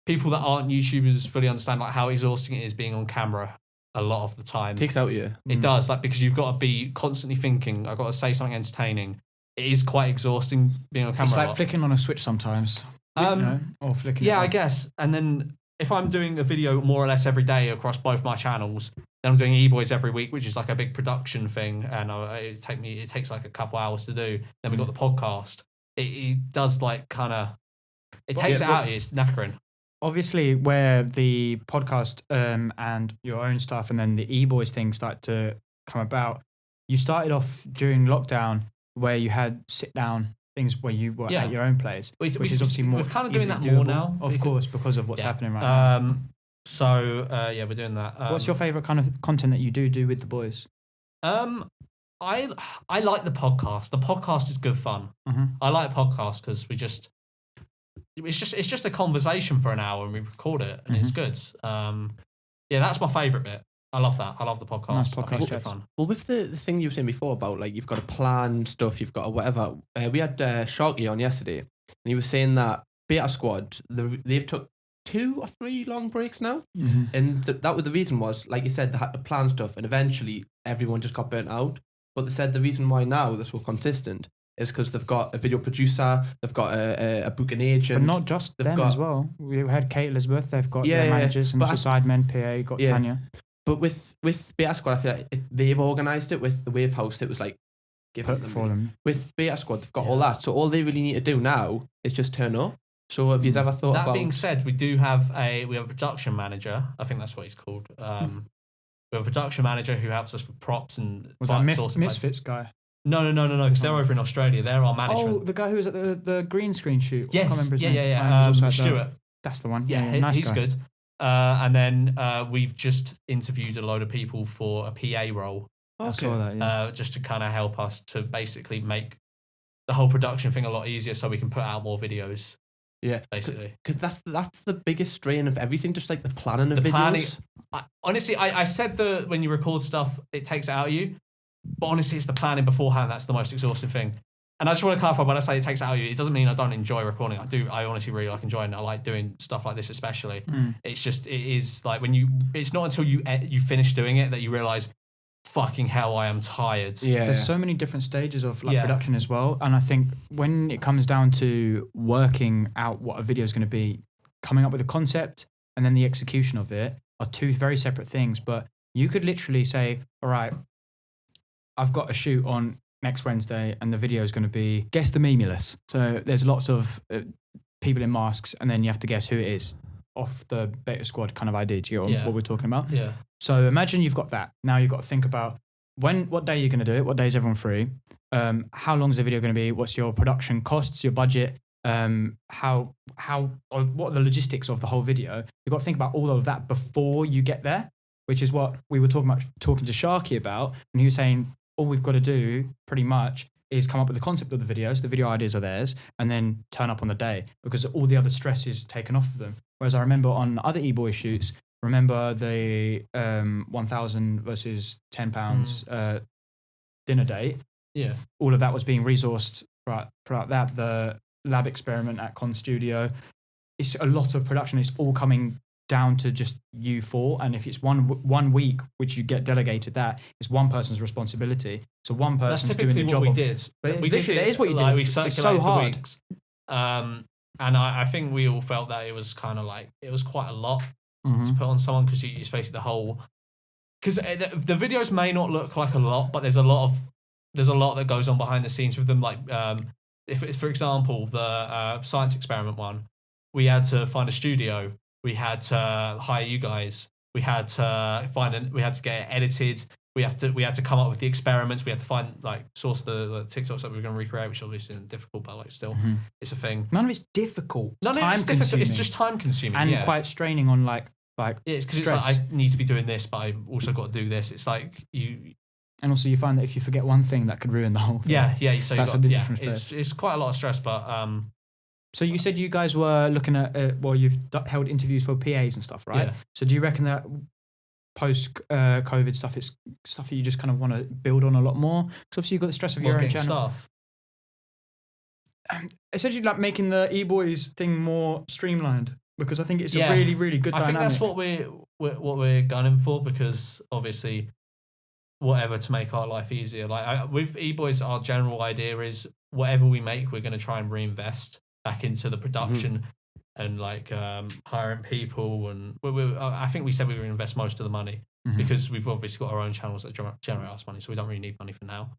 people that aren't YouTubers fully understand like how exhausting it is being on camera a lot of the time. Takes out you. It does, like, because you've got to be constantly thinking, I've got to say something entertaining. It is quite exhausting being on camera. It's a like lot. flicking on a switch sometimes. Or flicking Yeah, it I off. guess. And then if I'm doing a video more or less every day across both my channels, then I'm doing E-Boys every week, which is like a big production thing, and it takes like a couple hours to do. Then we got the podcast. It does like kind of, it takes it out of you. It's knackering. Obviously, where the podcast and your own stuff and then the E-Boys thing started to come about, you started off during lockdown where you had sit-down things where you were at your own place, which is obviously more We're kind of doing easily that more doable, now. Of course, because of what's happening right now. So yeah, we're doing that. What's your favourite kind of content that you do with the boys? I like the podcast. The podcast is good fun. I like podcasts because it's just a conversation for an hour and we record it and it's good. Yeah, that's my favourite bit. I love that. I love the podcast. Nice I think podcast it's good chats. fun. Well, with the thing you were saying before about like you've got to plan stuff, you've got to whatever. We had Sharky on yesterday, and he was saying that Beta Squad they've took 2 or 3 long breaks now, and that was the reason was like you said they had to plan stuff, and eventually everyone just got burnt out. But they said the reason why now they're so consistent is because they've got a video producer, they've got a booking agent, But not just they've them got- as well. We had Kate Elizabeth. They've got Yeah, their yeah, managers and but sidemen, PA. Got Yeah. Tanya. But with Beta Squad, I feel like they've organised it with the Wave House. It was like give it Put them. for them. With Beta Squad, they've got all that. So all they really need to do now is just turn up. So have you ever thought That about? being said, we have a production manager. I think that's what he's called. We have a production manager who helps us with props and Was like, that sourcing Misfits guy? No, because they're over in Australia. They're our management. Oh, the guy who was at the green screen shoot. Yes, I can't remember his yeah, name. yeah. He was also at the- Stuart. That's the one. Yeah, nice he's guy. good. And then we've just interviewed a load of people for a PA role, I saw that. Yeah. just to kind of help us to basically make the whole production thing a lot easier, so we can put out more videos. Yeah, Basically, because that's the biggest strain of everything. Just like the planning of the videos. planning. Honestly, I said that when you record stuff, it takes it out of you. But honestly, it's the planning beforehand that's the most exhausting thing. And I just want to clarify, when I say it takes it out of you, it doesn't mean I don't enjoy recording. I do. I honestly really like enjoying it. I like doing stuff like this, especially. It's just, it is like it's not until you finish doing it that you realize, fucking hell, I am tired. Yeah, There's so many different stages of like Yeah. production as well, and I think when it comes down to working out what a video is going to be, coming up with a concept and then the execution of it are 2 very separate things. But you could literally say, all right, I've got a shoot on next Wednesday and the video is going to be guess the memulous. So there's lots of people in masks and then you have to guess who it is off the Beta Squad kind of idea. Do you get what we're talking about? Yeah. So imagine you've got that. Now you've got to think about what day you're going to do it. What day is everyone free? How long is the video going to be? What's your production costs? Your budget? Or what are the logistics of the whole video? You've got to think about all of that before you get there. which is what we were talking to Sharky about, and he was saying all we've got to do pretty much is come up with the concept of the videos, the video ideas are theirs, and then turn up on the day because all the other stress is taken off of them. Whereas I remember on other E-Boy shoots, remember the 1,000 versus £10 dinner date. Yeah. All of that was being resourced throughout that. The lab experiment at Con Studio. It's a lot of production. It's all coming down to just you four. And if it's one week, which you get delegated that, it's one person's responsibility. So one That's person's doing typically the job. what we did. But it's We literally, did that is what you like, do. We It's circulated so the hard. weeks. And I think we all felt that it was kind of like, it was quite a lot to put on someone because it's basically the whole. Because the videos may not look like a lot, but there's a lot that goes on behind the scenes with them. Like, if it's, for example, the science experiment one, we had to find a studio. We had to hire you guys. We had to we had to get it edited. We had to come up with the experiments. We had to source the TikToks that we were going to recreate, which obviously isn't difficult, but like still, it's a thing. None of it's difficult. None of it's difficult. It's just time consuming and quite straining on like it's because it's like I need to be doing this, but I also got to do this. It's like you. And also, you find that if you forget one thing, that could ruin the whole thing. Yeah. So that's it's quite a lot of stress, but So you said you guys were looking at you've held interviews for PAs and stuff, right? Yeah. So do you reckon that post COVID stuff is stuff that you just kind of want to build on a lot more? Because obviously you've got the stress of your own getting channel. stuff. Essentially, like making the E-Boys thing more streamlined, because I think it's Yeah. a really, really good dynamic. I think that's what we're gunning for, because obviously, whatever to make our life easier. Like with E-Boys, our general idea is whatever we make, we're going to try and reinvest back into the production and like hiring people. And I think we said we were going to invest most of the money because we've obviously got our own channels that generate us money, so we don't really need money for now.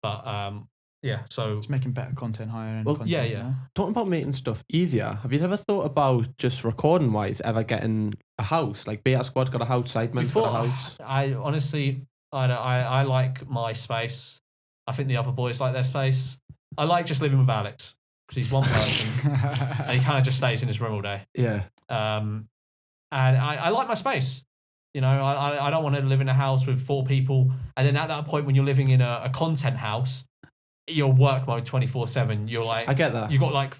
But yeah, so it's making better content, higher end Well, content. yeah. Talking about making stuff easier, have you ever thought about just recording wise ever getting a house? Like Beta Squad got a house, Sidemen's got a house. I honestly, I like my space. I think the other boys like their space. I like just living with Alex because he's one person and he kind of just stays in his room all day. Yeah. And I like my space. You know, I don't want to live in a house with 4 people. And then at that point, when you're living in a content house, you're work mode 24/7. You're like, I get that. You got like,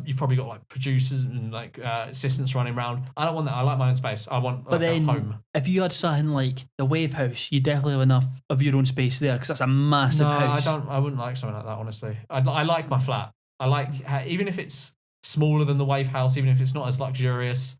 you've probably got like producers and like assistants running around. I don't want that. I like my own space. I want But like, then, a home. if you had something like the Wave House, you definitely have enough of your own space there because that's a massive house. I wouldn't like something like that, honestly. I like my flat. I like, even if it's smaller than the Wave House, even if it's not as luxurious,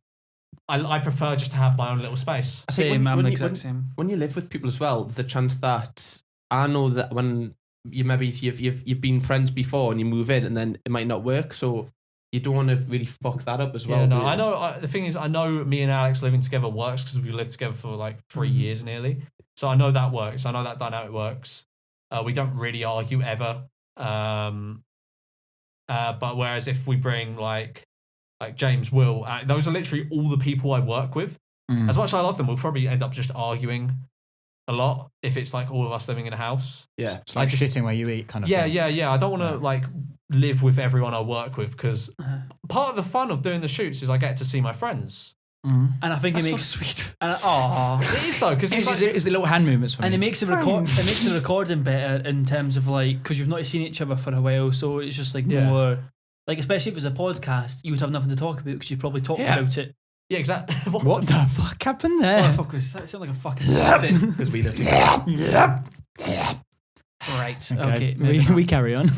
I prefer just to have my own little space. I think Same, I'm the you- exact same. When you live with people as well, the chance that I know that when you maybe you've been friends before and you move in and then it might not work, so you don't want to really fuck that up as well. Yeah, no, do you? I know. The thing is, I know me and Alex living together works because we lived together for like 3 years nearly. So I know that works. I know that dynamic works. We don't really argue ever. But whereas if we bring like James, Will, those are literally all the people I work with. As much as I love them, we'll probably end up just arguing a lot if it's like all of us living in a house. Yeah. It's like I just- shitting where you eat kind of Yeah, thing. yeah. I don't want to like live with everyone I work with because part of the fun of doing the shoots is I get to see my friends. And I think That's it so makes sweet. it It is though, because it's like, It's the little hand movements for me. and it makes the recording better in terms of like because you've not seen each other for a while, so it's just like Yeah. more like especially if it was a podcast, you would have nothing to talk about because you probably talked Yeah. about it. yeah, exactly. What the fuck happened Oh, there? fuck, it sounded like a fucking Because we live together. right. Okay, maybe we, not. we carry on.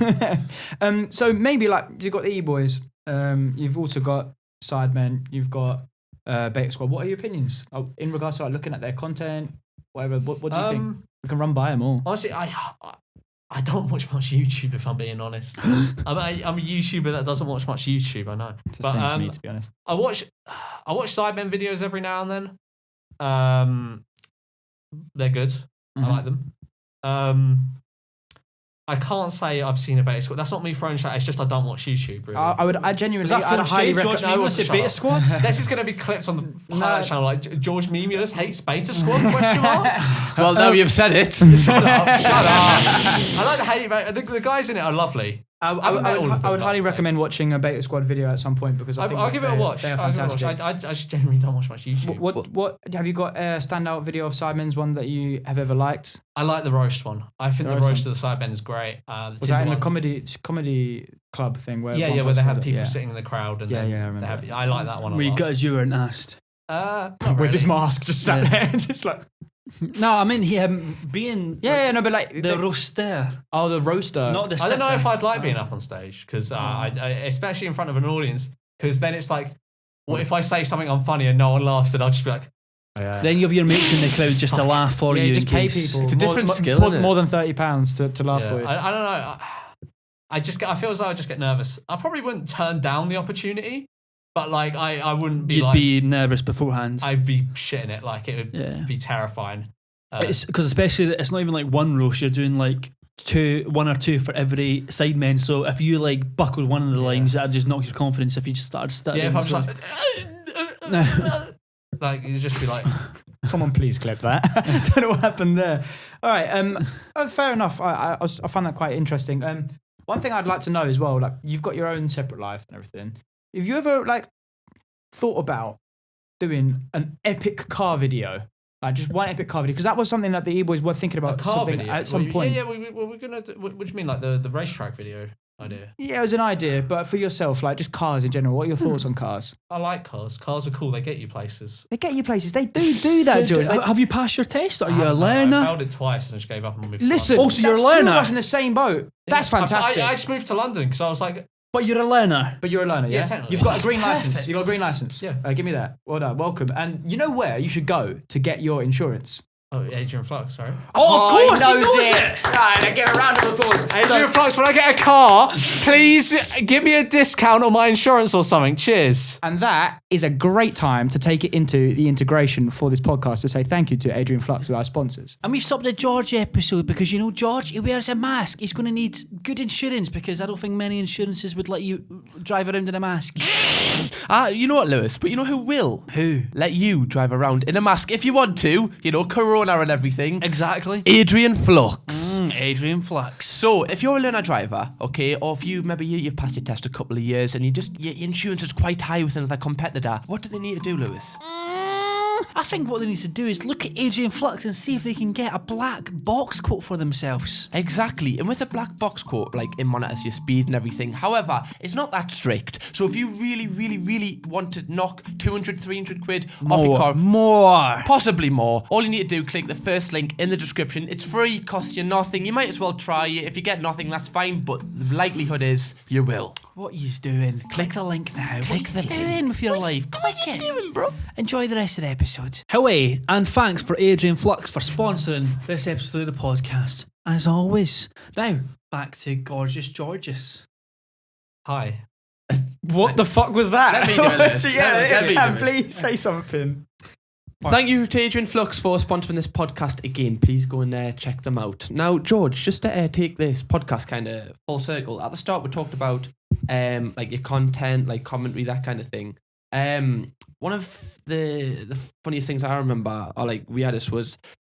So maybe like you've got the E-Boys, you've also got Sidemen, you've got Beta Squad. What are your opinions in regards to like looking at their content, whatever? What do you think? We can run by them all. Honestly, I don't watch much YouTube if I'm being honest. I'm a YouTuber that doesn't watch much YouTube. I know, It's the but same to me, to be honest. I watch Sidemen videos every now and then. They're good. I like them. I can't say I've seen a Beta Squad. That's not me throwing shit. It's just I don't watch YouTube. Really. I genuinely, Was that I'd full highly shade, George recommend. Mimulus said Beta Squad? This is going to be clips on the highlight channel. Like George Mimulus hates Beta Squad? Question mark. Well, now you've said it. Shut up! Shut up! I like the hate. The guys in it are lovely. I haven't met all of them, would highly but, recommend watching a Beta Squad video at some point because I think I'll give it a watch. They're I'll give it a watch. fantastic. I just generally don't watch much YouTube. What have you got a standout video of Simon's one that you have ever liked? I like the roast one. I think the roast of the Sidemen is great. Was that in the comedy club thing where where they have people sitting in the crowd and I then remember they have, that. I like that one a We lot. gutted you weren't asked. Not with really. his mask just sat there, just like No, I mean him being no, but like the roaster, the roaster. not the. I don't know sitter. if I'd like being up on stage because I especially in front of an audience, because then it's like, what if I say something unfunny and no one laughs, and I'll just be like, Then you have your mates in the crowd just to laugh for you. just in pay case. people. It's a different skill, isn't it? More than £30 to laugh for you. I don't know. I feel as though I just get nervous. I probably wouldn't turn down the opportunity, but like I wouldn't be You'd like, be nervous beforehand. I'd be shitting it. Like it would Yeah. be terrifying. It's because especially it's not even like one roast. You're doing like one or two for every sideman. So if you like buckled one of the lines, that just knocks your confidence. If you just started stuttering. Yeah, if I'm just like, like you'd just be like, Someone please clip that. Don't know what happened there. All right. Fair enough. I found that quite interesting. One thing I'd like to know as well, like you've got your own separate life and everything. Have you ever like thought about doing an epic car video? Like just one epic car video? Because that was something that the E-Boys were thinking about a car something video at some point. Yeah, we're gonna. What do you mean, like the racetrack video idea? Yeah, it was an idea, but for yourself, like just cars in general, what are your thoughts on cars? I like cars. Cars are cool. They get you places. They get you places. They do that, George. They, Have you passed your test? Are I you a haven't, I learner? failed it twice and just gave up and moved. listen, to Also, London. you're a that's two learner. of us in the same boat. That's Yeah. fantastic. I just moved to London because I was like, But you're a learner. But you're a learner, yeah? Yeah, technically. You've got a green Perfect. license. You've got a green license. Yeah. Give me that. Well done. Welcome. And you know where you should go to get your insurance? oh, Adrian Flux, sorry. Oh, of course, he knows it. Right, then give a round of applause. Adrian Flux, when I get a car, please give me a discount on my insurance or something. Cheers. And that is a great time to take it into the integration for this podcast to say thank you to Adrian Flux, who are our sponsors. And we've stopped the George episode because, you know, George, he wears a mask. He's going to need good insurance because I don't think many insurances would let you drive around in a mask. You know what, Lewis? But you know who will? Who? Let you drive around in a mask if you want to. You know, Corona and everything. Exactly. Adrian Flux. Adrian Flux. So, if you're a learner driver, okay, or if you've passed your test a couple of years and your insurance is quite high with another competitor, what do they need to do, Lewis? I think what they need to do is look at Adrian Flux and see if they can get a black box quote for themselves. Exactly, and with a black box quote, like it monitors your speed and everything. However, it's not that strict. So if you really, really, really want to knock 200, 300 quid off your car, More. possibly more, all you need to do, click the first link in the description. It's free, costs you nothing. You might as well try it. If you get nothing, that's fine, but the likelihood is you will. What he's doing. Click the link now. Click What the you link. doing with your life? Click it. Doing, bro? Enjoy the rest of the episode. Hooray, and thanks for Adrian Flux for sponsoring this episode of the podcast. As always. Now, back to Gorgeous Georges. Hi. What the fuck was that? Let me do it, Lewis. Let me do it. Please say something. Thank you to Adrian Flux for sponsoring this podcast again. Please go and check them out. Now, George, just to take this podcast kind of full circle. At the start, we talked about like your content, like commentary, that kind of thing. One of the funniest things I remember, or like we had this was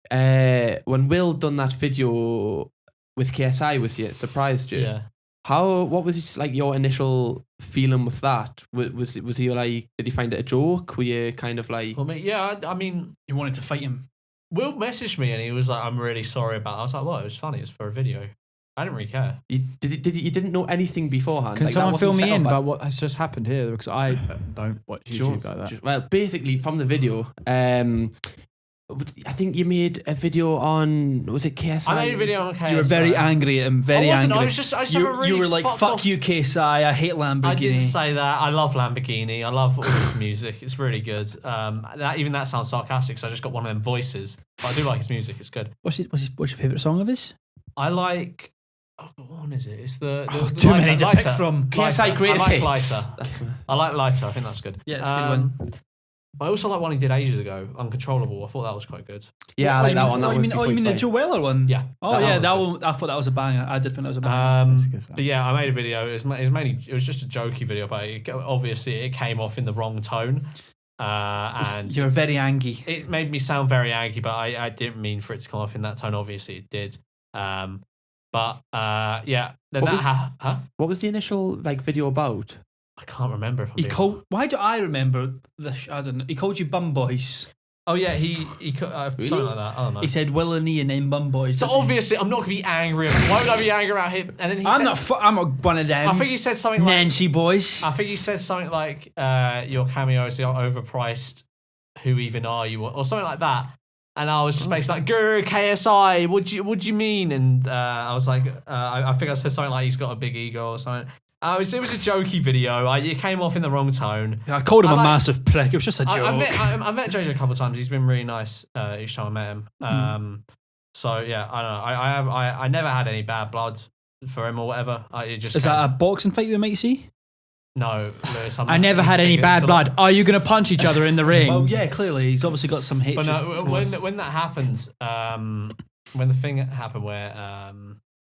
when Will done that video with KSI with you, it surprised you. Yeah. What was it, like your initial feeling with that? Was he like, did you find it a joke? Were you kind of like, Well, yeah, I mean, You wanted to fight him. Will messaged me and he was like, I'm really sorry about that. I was like, well, it was funny. It's for a video. I didn't really care. you didn't know anything beforehand? Can Like, that someone wasn't fill me set in up about what has just happened here? Because I don't watch YouTube like that. Well, basically from the video, I think you made a video on, was it KSI? I made a video on KSI. You were very angry at him, very I wasn't, angry. I just you, have a really you were like, fucked fuck off- you, KSI, I hate Lamborghini. I didn't say that. I love Lamborghini. I love all his music. It's really good. Even that sounds sarcastic, so I just got one of them voices. But I do like his music. It's good. What's your favourite song of his? I like... Oh, what one is it? It's the Too Lighter, many to Lighter. pick from. KSI Greatest I like Hits. Lighter. That's I like Lighter. I think that's good. Yeah, it's a good one. I also like one he did ages ago, Uncontrollable. I thought that was quite good. Yeah, I like that one. That you one mean, before you he mean the fight. Joe Weller one? Yeah. Oh That yeah, one that was one. I thought that was a banger. I did think that was a banger. But yeah, I made a video. It was just a jokey video, but obviously it came off in the wrong tone. And You're very angry. it made me sound very angry, but I didn't mean for it to come off in that tone. Obviously, it did. But yeah, then What that was- What was the initial like video about? I can't remember if I'm He being called. Why do I remember this? I don't know. He called you bum boys. Oh yeah, he something like that. I don't know. He said Will and Ian and bum boys. So didn't he? obviously, I'm not gonna be angry. Why would I be angry about him? And then he I'm said, not. I'm not one of them. I think he said something like, Nancy boys. I think he said something like, your cameos are overpriced. Who even are you? Or something like that. And I was just basically like, "Grr, KSI, what do you mean?" And I was like, I think I said something like he's got a big ego or something. It was a jokey video. It came off in the wrong tone. I called him I a like- massive prick. It was just a joke. I met Jojo a couple of times. He's been really nice each time I met him. So yeah, I don't know. I never had any bad blood for him or whatever. It just Is that a boxing fight we might see? no, Lewis. I never had any bad blood. Are you going to punch each other in the ring? Well, yeah, clearly he's obviously got some hatred. But no, towards when that happens, when the thing happened where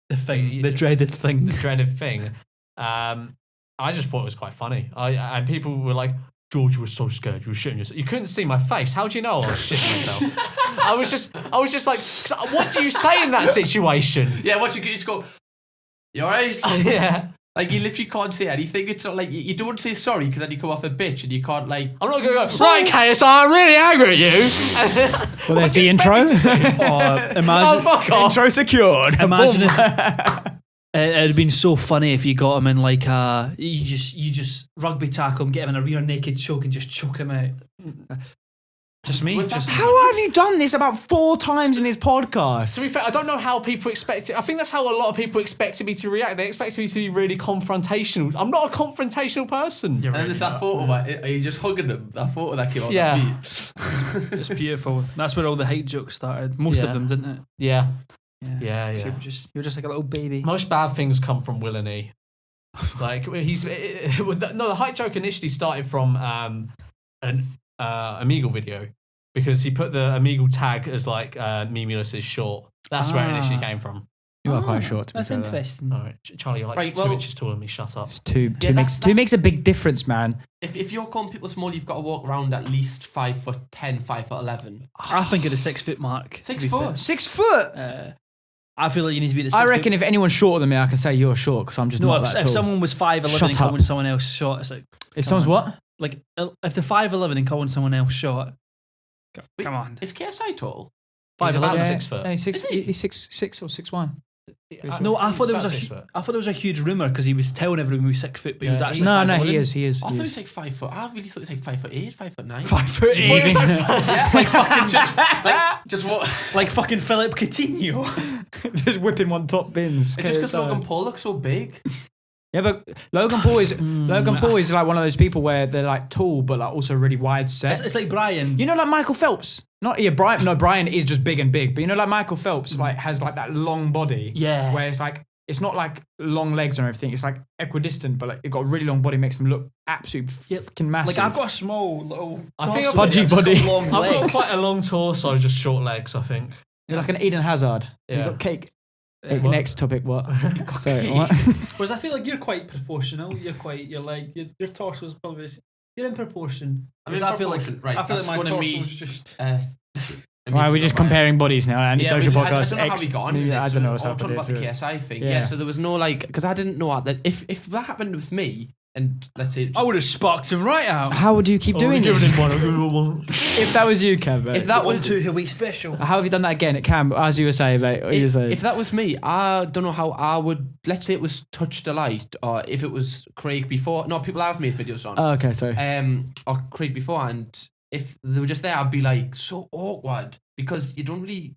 the thing, the dreaded thing. the dreaded thing, I just thought it was quite funny. And people were like, "George, you were so scared. You were shitting yourself. You couldn't see my face. How do you know I was shitting myself?" I was just like, 'cause what do you say in that situation? Yeah, what you just go. You alright? Yeah. Like you literally can't say anything. It's not like you don't say sorry because then you come off a bitch and you can't like. I'm not going to go, right, KSI, I'm really angry at you. Well, there's the intro. Oh, imagine, fuck off. Intro secured. imagine Boom. it'd been so funny if you got him in like you just rugby tackle him, get him in a rear naked choke and just choke him out. Just me. Just How have you done this about 4 times in this podcast? To be fair, I don't know how people expect it. I think that's how a lot of people expected me to react. They expected me to be really confrontational. I'm not a confrontational person. You're And then right. there's that photo. Are you just hugging them? That photo that came out. Yeah. It's beautiful. That's where all the hate jokes started. Most Yeah. of them, didn't it? Yeah. Yeah. Yeah. So you were just like a little baby. Most bad things come from Will and E. Like the height joke initially started from an Omegle video because he put the Omegle tag as like Memeulous is short. That's where it initially came from. You are quite short. To be That's fair, though. interesting. All right, Charlie, you're like Right, 2 well- inches taller than me. Shut up. It's two Yeah, makes that's- two makes a big difference, man. If you're calling people small, you've got to walk around at least 5'10", 5'11". I think at the 6 foot mark. 6 to be foot. 6 foot. fair. I feel like you need to be at the 6 I reckon foot. if anyone's shorter than me, I can say you're short because I'm just No, not if, that if tall. someone was 5'11 Shut and calling up. someone else short, it's like if come someone's on. what? Like if they're 5'11 and calling someone else short, Wait, come on. Is KSI tall? He's 5'11. about Yeah. 6 foot. No, he's Is he? he's 6'6" or 6'1". No, I thought there was About a 6 foot. I thought there was a huge rumor because he was telling everyone he was 6 foot, but he was Yeah, actually No, 5'11. he is. He is. I he thought he is. was like 5 foot. I really thought he was like 5'8", 5'9". 5'8". Even- Yeah, like fucking just what? like fucking Philip Coutinho. just whipping one top bins. It's just because Logan Paul looks so big. Yeah, but Logan Paul is like one of those people where they're like tall but like also really wide set. It's like Brian. You know, like Michael Phelps. Not Brian. No, Brian is just big and big. But you know, like Michael Phelps, like has like that long body. Yeah. Where it's like it's not like long legs or everything. It's like equidistant, but like it got a really long body, makes them look absolutely fucking massive. Like I've got a small little. I think torso, I've Fudgy but I've just body. got long I've got legs. quite a long torso, just short legs, I think. You're like an Eden Hazard. Yeah. You got cake. What? Next topic. What? Sorry. What? Whereas I feel like you're quite proportional. You're like your torso's probably you're in proportion. I'm in Whereas I feel proportion, like right, I feel like that's my gonna torso be- is just. Why are we just comparing bodies now? And Yeah, social I podcast. don't know how we got on with I this. don't know what's We're all talking happening. about the KSI thing. Yeah. Yeah, so there was no like, because I didn't know that if that happened with me, and let's say I would have sparked him right out. How would you keep doing this? If that was you, Kev. if that was a week special. How have you done that again? It can, as you were saying, mate. What you were saying. if that was me, I don't know how I would. Let's say it was Touch the Light, or if it was Craig before. No, people have made videos on. Oh, okay, sorry. Or Craig before, and if they were just there, I'd be like so awkward because you don't really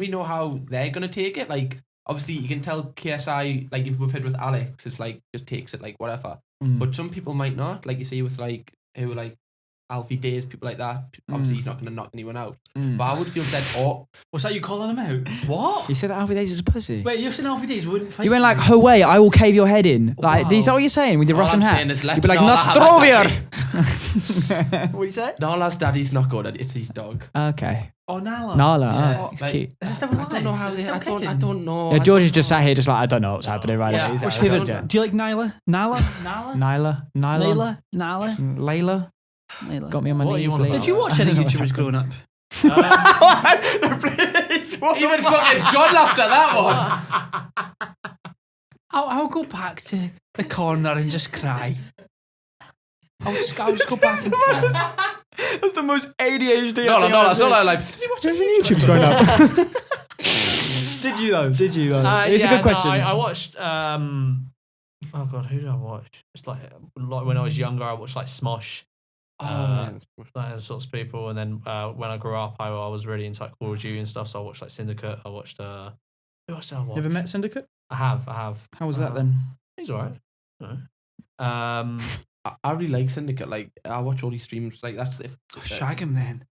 know how they're gonna take it. Like obviously, you can tell KSI, like if we've heard with Alex, it's like just takes it like whatever. But some people might not, like you see with like who like Alfie Days, people like that. Obviously, he's not gonna knock anyone out. But I would feel dead. Oh, What's that? You calling him out? What? You said that Alfie Days is a pussy. Wait, you're saying Alfie Days wouldn't fight? You went like, me? "Ho way, I will cave your head in." Like, Wow. is that what you're saying with your all Russian I'm hat? saying is You'd let's be like, not have that Nostrovia. What do you say? Nala's daddy's not good at it. It's his dog. Okay. Oh, Nala. Nala, Yeah, oh, it's like- cute. Is it still I alive? don't know how Is it they. still I kicking? don't know. Yeah, I George don't is just know. sat here, just like I don't know what's happening right Yeah. now. He's Which like, favourite? yeah. Do you like Nyla? Nala? Nyla, Layla? Nala? Layla, Layla. got me on my What are you knees. on Layla. about? Did you watch any YouTubers growing up? Please Even fucking John laughed at that one. I'll go back to the corner and just cry. I'll just go back and cry. That's the most ADHD. No, that's not like. Did you watch YouTube growing up? Did you though? It's a good question. No, I watched. Oh god, who did I watch? It's like when I was younger, I watched like Smosh. Like those sorts of people, and then when I grew up, I was really into like Call of Duty and stuff. So I watched like Syndicate. I watched. Who else did I watch? You ever met Syndicate? I have. How was that then? He's alright. I really like Syndicate. Like I watch all these streams. Like that's if Shag him then.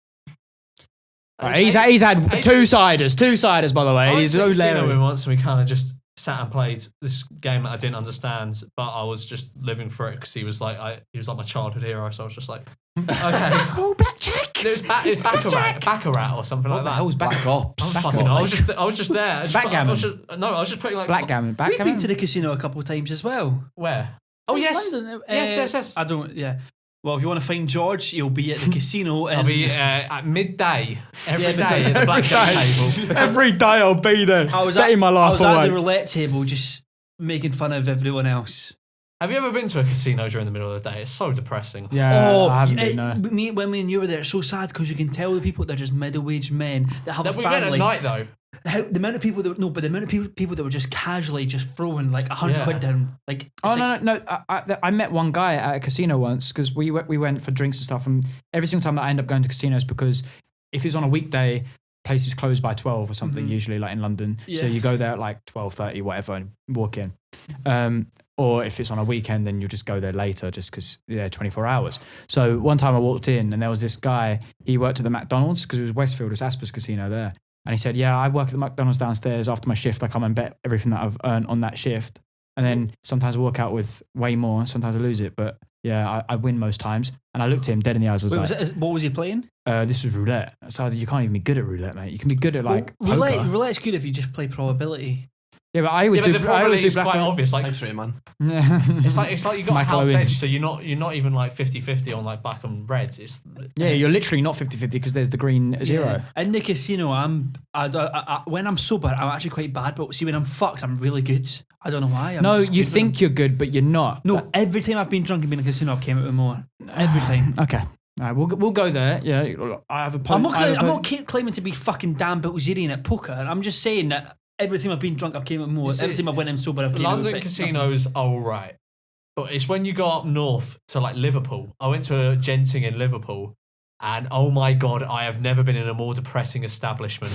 Right, he's had two-siders by the way. I He's went to a so casino with hilarious. once, and we kind of just sat and played this game that I didn't understand, but I was just living for it because he was like my childhood hero. So I was just like, okay, Oh, Blackjack! it was Baccarat or something like that. Hell's Black Ops. I was just there. I was just putting like Backgammon. We've been Backgammon. to the casino a couple of times as well. Where? Oh yes, London, yes. I don't. Yeah. Well, if you want to find George, he'll be at the casino. I'll be at midday every Yeah, day at the blackjack table. Every day I'll be there. I was betting my I life was at away. the roulette table, just making fun of everyone else. Have you ever been to a casino during the middle of the day? It's so depressing. Yeah, I haven't been, no. When me and you were there, it's so sad because you can tell the people they're just middle-aged men that have That a we went at family. night though. The amount of people that the amount of people that were just casually just throwing like 100 Yeah. quid down. Like, Oh no! I met one guy at a casino once because we went for drinks and stuff, and every single time that I end up going to casinos because if it's on a weekday, places close by 12 or something. Usually, like in London, so Yeah. you go there at like 12:30, whatever, and walk in. Or if it's on a weekend, then you just go there later, just because 24 hours. So one time I walked in and there was this guy. He worked at the McDonald's because it was Westfield, it was Asper's Casino there. And he said, yeah, I work at the McDonald's downstairs. After my shift, I come and bet everything that I've earned on that shift. And then sometimes I walk out with way more. Sometimes I lose it. But yeah, I win most times. And I looked at him dead in the eyes. I was wait, like, what was he playing? this was roulette. So you can't even be good at roulette, mate. You can be good at like Well, poker. roulette's good if you just play probability. Yeah, but I always Yeah, but do. the I always probability do is black quite and- obvious. Like Thanks for it, man. it's like you got a Michael house Owen. edge, so you're not even like 50-50 on like black and reds. It's Yeah, you're literally not 50-50 because there's the green zero. Yeah. In the casino, when I'm sober, I'm actually quite bad. But see, when I'm fucked, I'm really good. I don't know why. No, just you good think with you're good, but you're not. them. No, every time I've been drunk and been in a casino, I've came out with more. Every time. Okay. All right, we'll go there. Yeah, I have a. I'm not claiming to be fucking Dan Bilzerian at poker. I'm just saying that every time I've been drunk, I've came out more. see, Every time I've went in sober, I've came out with London a bit- casinos are all right, but it's when you go up north to like Liverpool. I went to a Genting in Liverpool, and oh my god, I have never been in a more depressing establishment.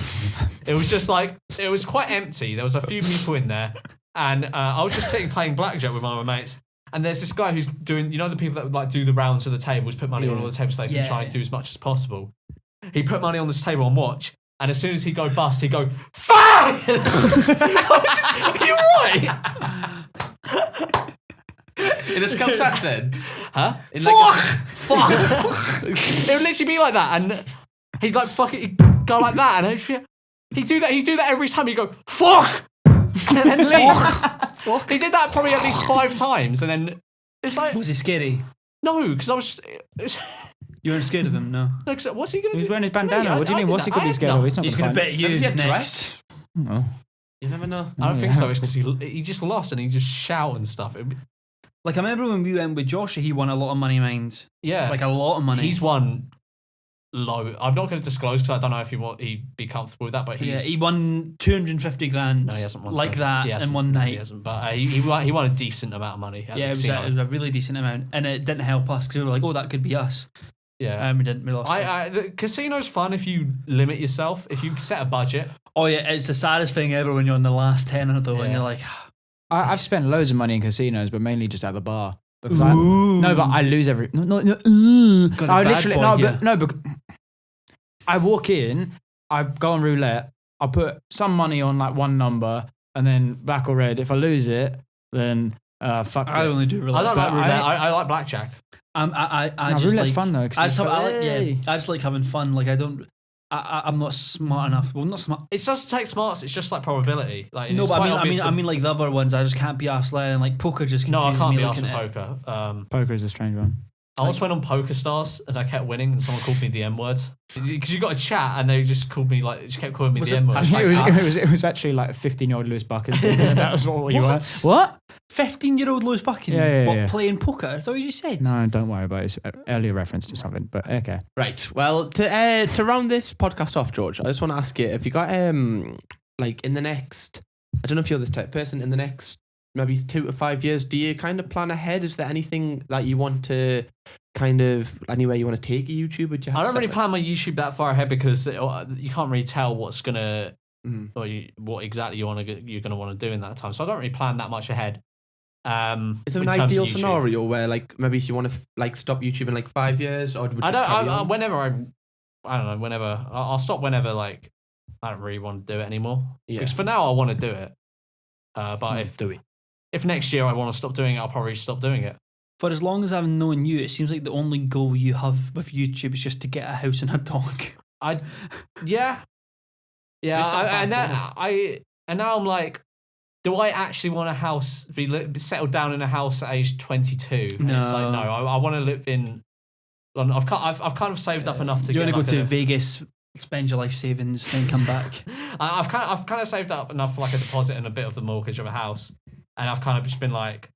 It was just like it was quite empty. There was a few people in there, and I was just sitting playing blackjack with my mates. And there's this guy who's doing, the people that would like do the rounds of the tables, put money on all the tables so they can try and do as much as possible. He put money on this table on watch, and as soon as he go bust, he go, fuck! Are you right? In a Scouse accent. Huh? In like Fuck! It would literally be like that, and he'd like he'd go like that, and he'd do that every time. He'd go, fuck! And then leave. He did that probably at least 5 times, and then it's like, Was it scary? no, because I was just. You weren't scared of them, no. No, 'cause what's he going to do? He's wearing his to me? bandana. What do you mean? What's he going to be scared of? He's not He's going going to to bet you Does he have next. Tourette's? Oh. You never know. I don't think so. It's because he just lost and he just shout and stuff. Like, I remember when we went with Josh, he won a lot of money mines. Yeah, Like, a lot of money. he's won low. I'm not going to disclose because I don't know if he'd be comfortable with that. But he won 250 grand. no, he hasn't won like so- that he in hasn't. one No, night. He hasn't, but he won a decent amount of money. At Yeah, the it was, casino. it was a really decent amount, and it didn't help us because we were like, "Oh, that could be us." Yeah. We didn't. We lost. it. The casino's fun if you limit yourself. If you set a budget. Oh yeah, it's the saddest thing ever when you're on the last tenner though, and Yeah. you're like, I've spent loads of money in casinos, but mainly just at the bar. Because I lose every. No. Got a I bad literally boy no, but I walk in, I go on roulette, I put some money on like one number, and then black or red. If I lose it, then fuck I it. only do roulette. I don't like but roulette. I like blackjack. I No, just roulette's like fun though. 'cause I it's just, like, I hey. just like having fun. Like I'm not smart enough. Well, not smart. It doesn't take smarts. It's just like probability. Like No, it's but quite I obvious mean like the other ones. I just can't be asked learning. Like poker just no, I confuses can't me be asked looking at at it. poker. Poker is a strange one. I once went on Poker Stars and I kept winning, and someone called me the M word because you got a chat and they just called me just kept calling me the M word. It was actually like a 15-year-old Lewis Buckin. That was what you were. What? 15-year-old Lewis Buckin? Yeah. Playing poker? Is that what you just said? No, don't worry about it. It's an earlier reference to something, but okay. Right. Well, to round this podcast off, George, I just want to ask you, have you got like in the next, I don't know if you're this type of person, in the next maybe 2 to 5 years, do you kind of plan ahead? Is there anything that you want to kind of, anywhere you want to take your YouTube? Would you have I don't really plan my YouTube that far ahead because you can't really tell what's gonna or what exactly you're gonna want to do in that time. So I don't really plan that much ahead. Is there an ideal scenario where like maybe if you want to like stop YouTube in like 5 years, or would you carry on? Whenever I'll stop whenever like I don't really want to do it anymore. Yeah. Because for now I want to do it. But if next year I want to stop doing it, I'll probably stop doing it. For as long as I've known you, it seems like the only goal you have with YouTube is just to get a house and a dog. And now I'm like, do I actually want a house, be settled down in a house at age 22? And it's like, no, I want to live in London. I've kind of saved up enough to. You want to go to Vegas, spend your life savings, then come back. I've kind of saved up enough for like a deposit and a bit of the mortgage of a house, and I've kind of just been like,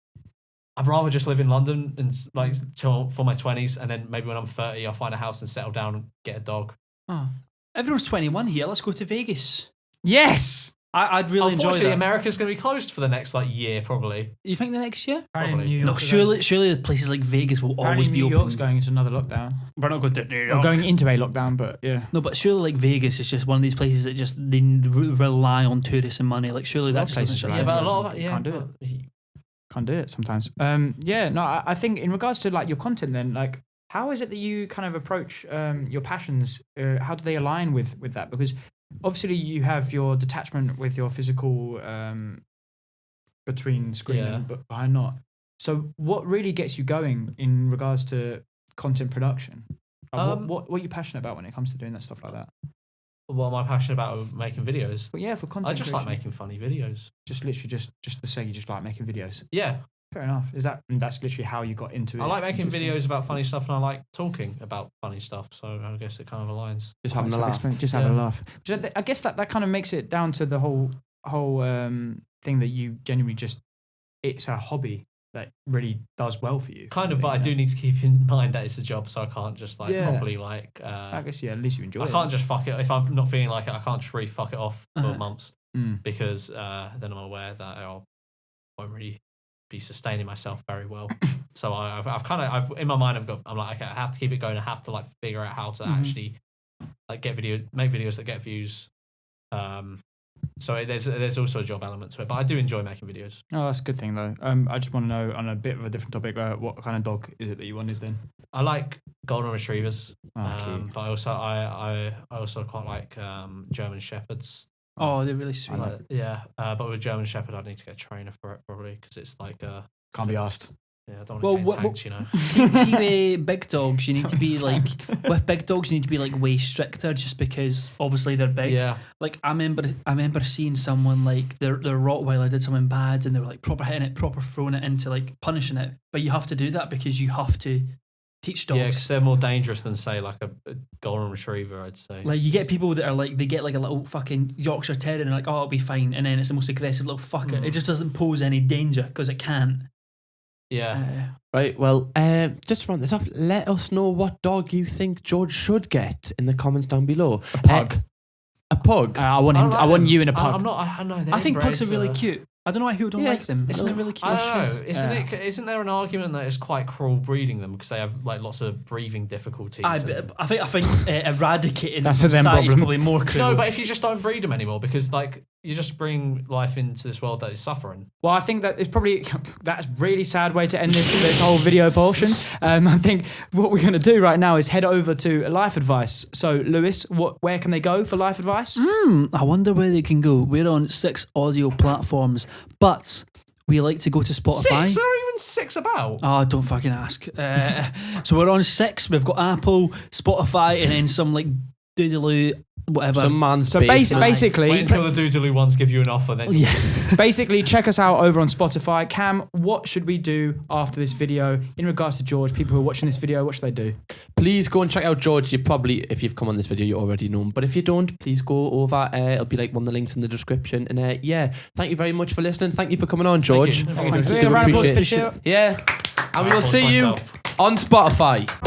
I'd rather just live in London and like for my 20s, and then maybe when I'm 30, I'll find a house and settle down and get a dog. Oh, everyone's 21 here. Let's go to Vegas. Yes. I'd really enjoy Unfortunately, that. America's going to be closed for the next like year, probably. You think the next year? Probably. New No, York surely the places like Vegas will always be New open. York's going into another lockdown. We're not going to New We're going into a lockdown, but yeah. No, but surely like Vegas is just one of these places that just they rely on tourists and money. Like surely that just places doesn't. rely Yeah, on but a lot of tourism. Can't do it. Can't do it sometimes. I think in regards to like your content, then like how is it that you kind of approach your passions? How do they align with that? Because obviously you have your detachment with your physical between screen and behind not. So what really gets you going in regards to content production? Like, what are you passionate about when it comes to doing that stuff like that? What am I passionate about with making videos? But yeah, for content, I just like creation. making funny videos. Just literally just to say you just like making videos. Yeah, Fair enough. That's literally how you got into it? I like making Interesting. videos about funny stuff, and I like talking about funny stuff. So I guess it kind of aligns. Just having a So laugh. explain- Just having a Yeah. laugh. Which I guess that kind of makes it down to the whole thing that you genuinely just, it's a hobby that really does well for you. Kind of, think, but I do need to keep in mind that it's a job, so I can't just like Yeah. properly like. I guess yeah. At least you enjoy I it. can't just fuck it if I'm not feeling like it. I can't just really fuck it off for Uh-huh. months Mm. because then I'm aware that I won't really be sustaining myself very well. So I've kind of in my mind I'm like, okay, I have to keep it going. I have to like figure out how to actually like make videos that get views. So there's also a job element to it, but I do enjoy making videos. Oh, that's a good thing though. I just want to know on a bit of a different topic. What kind of dog is it that you wanted then? I like golden retrievers, Oh, cute. but I also quite like German shepherds. Oh, they're really sweet. But with German Shepherd, I'd need to get a trainer for it probably because it's like Can't be asked. I don't Well, want to get tanked, you know. See, big dogs, you need to be like with big dogs, you need to be like way stricter, just because obviously they're big. Yeah, Like I remember seeing someone like their Rottweiler did something bad, and they were like proper hitting it, proper throwing it into like punishing it. But you have to do that because you have to teach dogs. yeah, because they're more dangerous than say like a golden retriever. I'd say. Like you get people that are like they get like a little fucking Yorkshire Terrier and they're like, oh, it'll be fine, and then it's the most aggressive little fucker. It just doesn't pose any danger because it can't. Yeah, Right, well, just to round this off, let us know what dog you think George should get in the comments down below. A pug. A pug? I want him. I want you in a pug. I'm not. I know. I think pugs are really cute. I don't know why people don't Yeah, like them. Isn't it really cute? I don't know. Yeah. Isn't there an argument that it's quite cruel breeding them because they have like lots of breathing difficulties? I think eradicating them That's from a them society is problem. probably more cruel. No, but if you just don't breed them anymore, because like you just bring life into this world that is suffering. Well, I think that it's probably that's a really sad way to end this whole video portion. I think what we're going to do right now is head over to life advice. So, Lewis, where can they go for life advice? I wonder where they can go. We're on 6 audio platforms, but we like to go to Spotify. 6? There are even 6 about. Oh, don't fucking ask. So we're on 6. We've got Apple, Spotify, and then some like doodaloo, whatever. Some man's So basement. basically, Wait until the Doodaloo ones give you an offer, then. Yeah. basically, check us out over on Spotify. Cam, what should we do after this video in regards to George? People who are watching this video, what should they do? Please go and check out George. You probably, if you've come on this video, you already know him. But if you don't, please go over. It'll be like one of the links in the description. And yeah, thank you very much for listening. Thank you for coming on, George. Thank you. Thank you, George. Do Round of applause appreciate for it. George. Yeah. And we will Applause see you myself. on Spotify.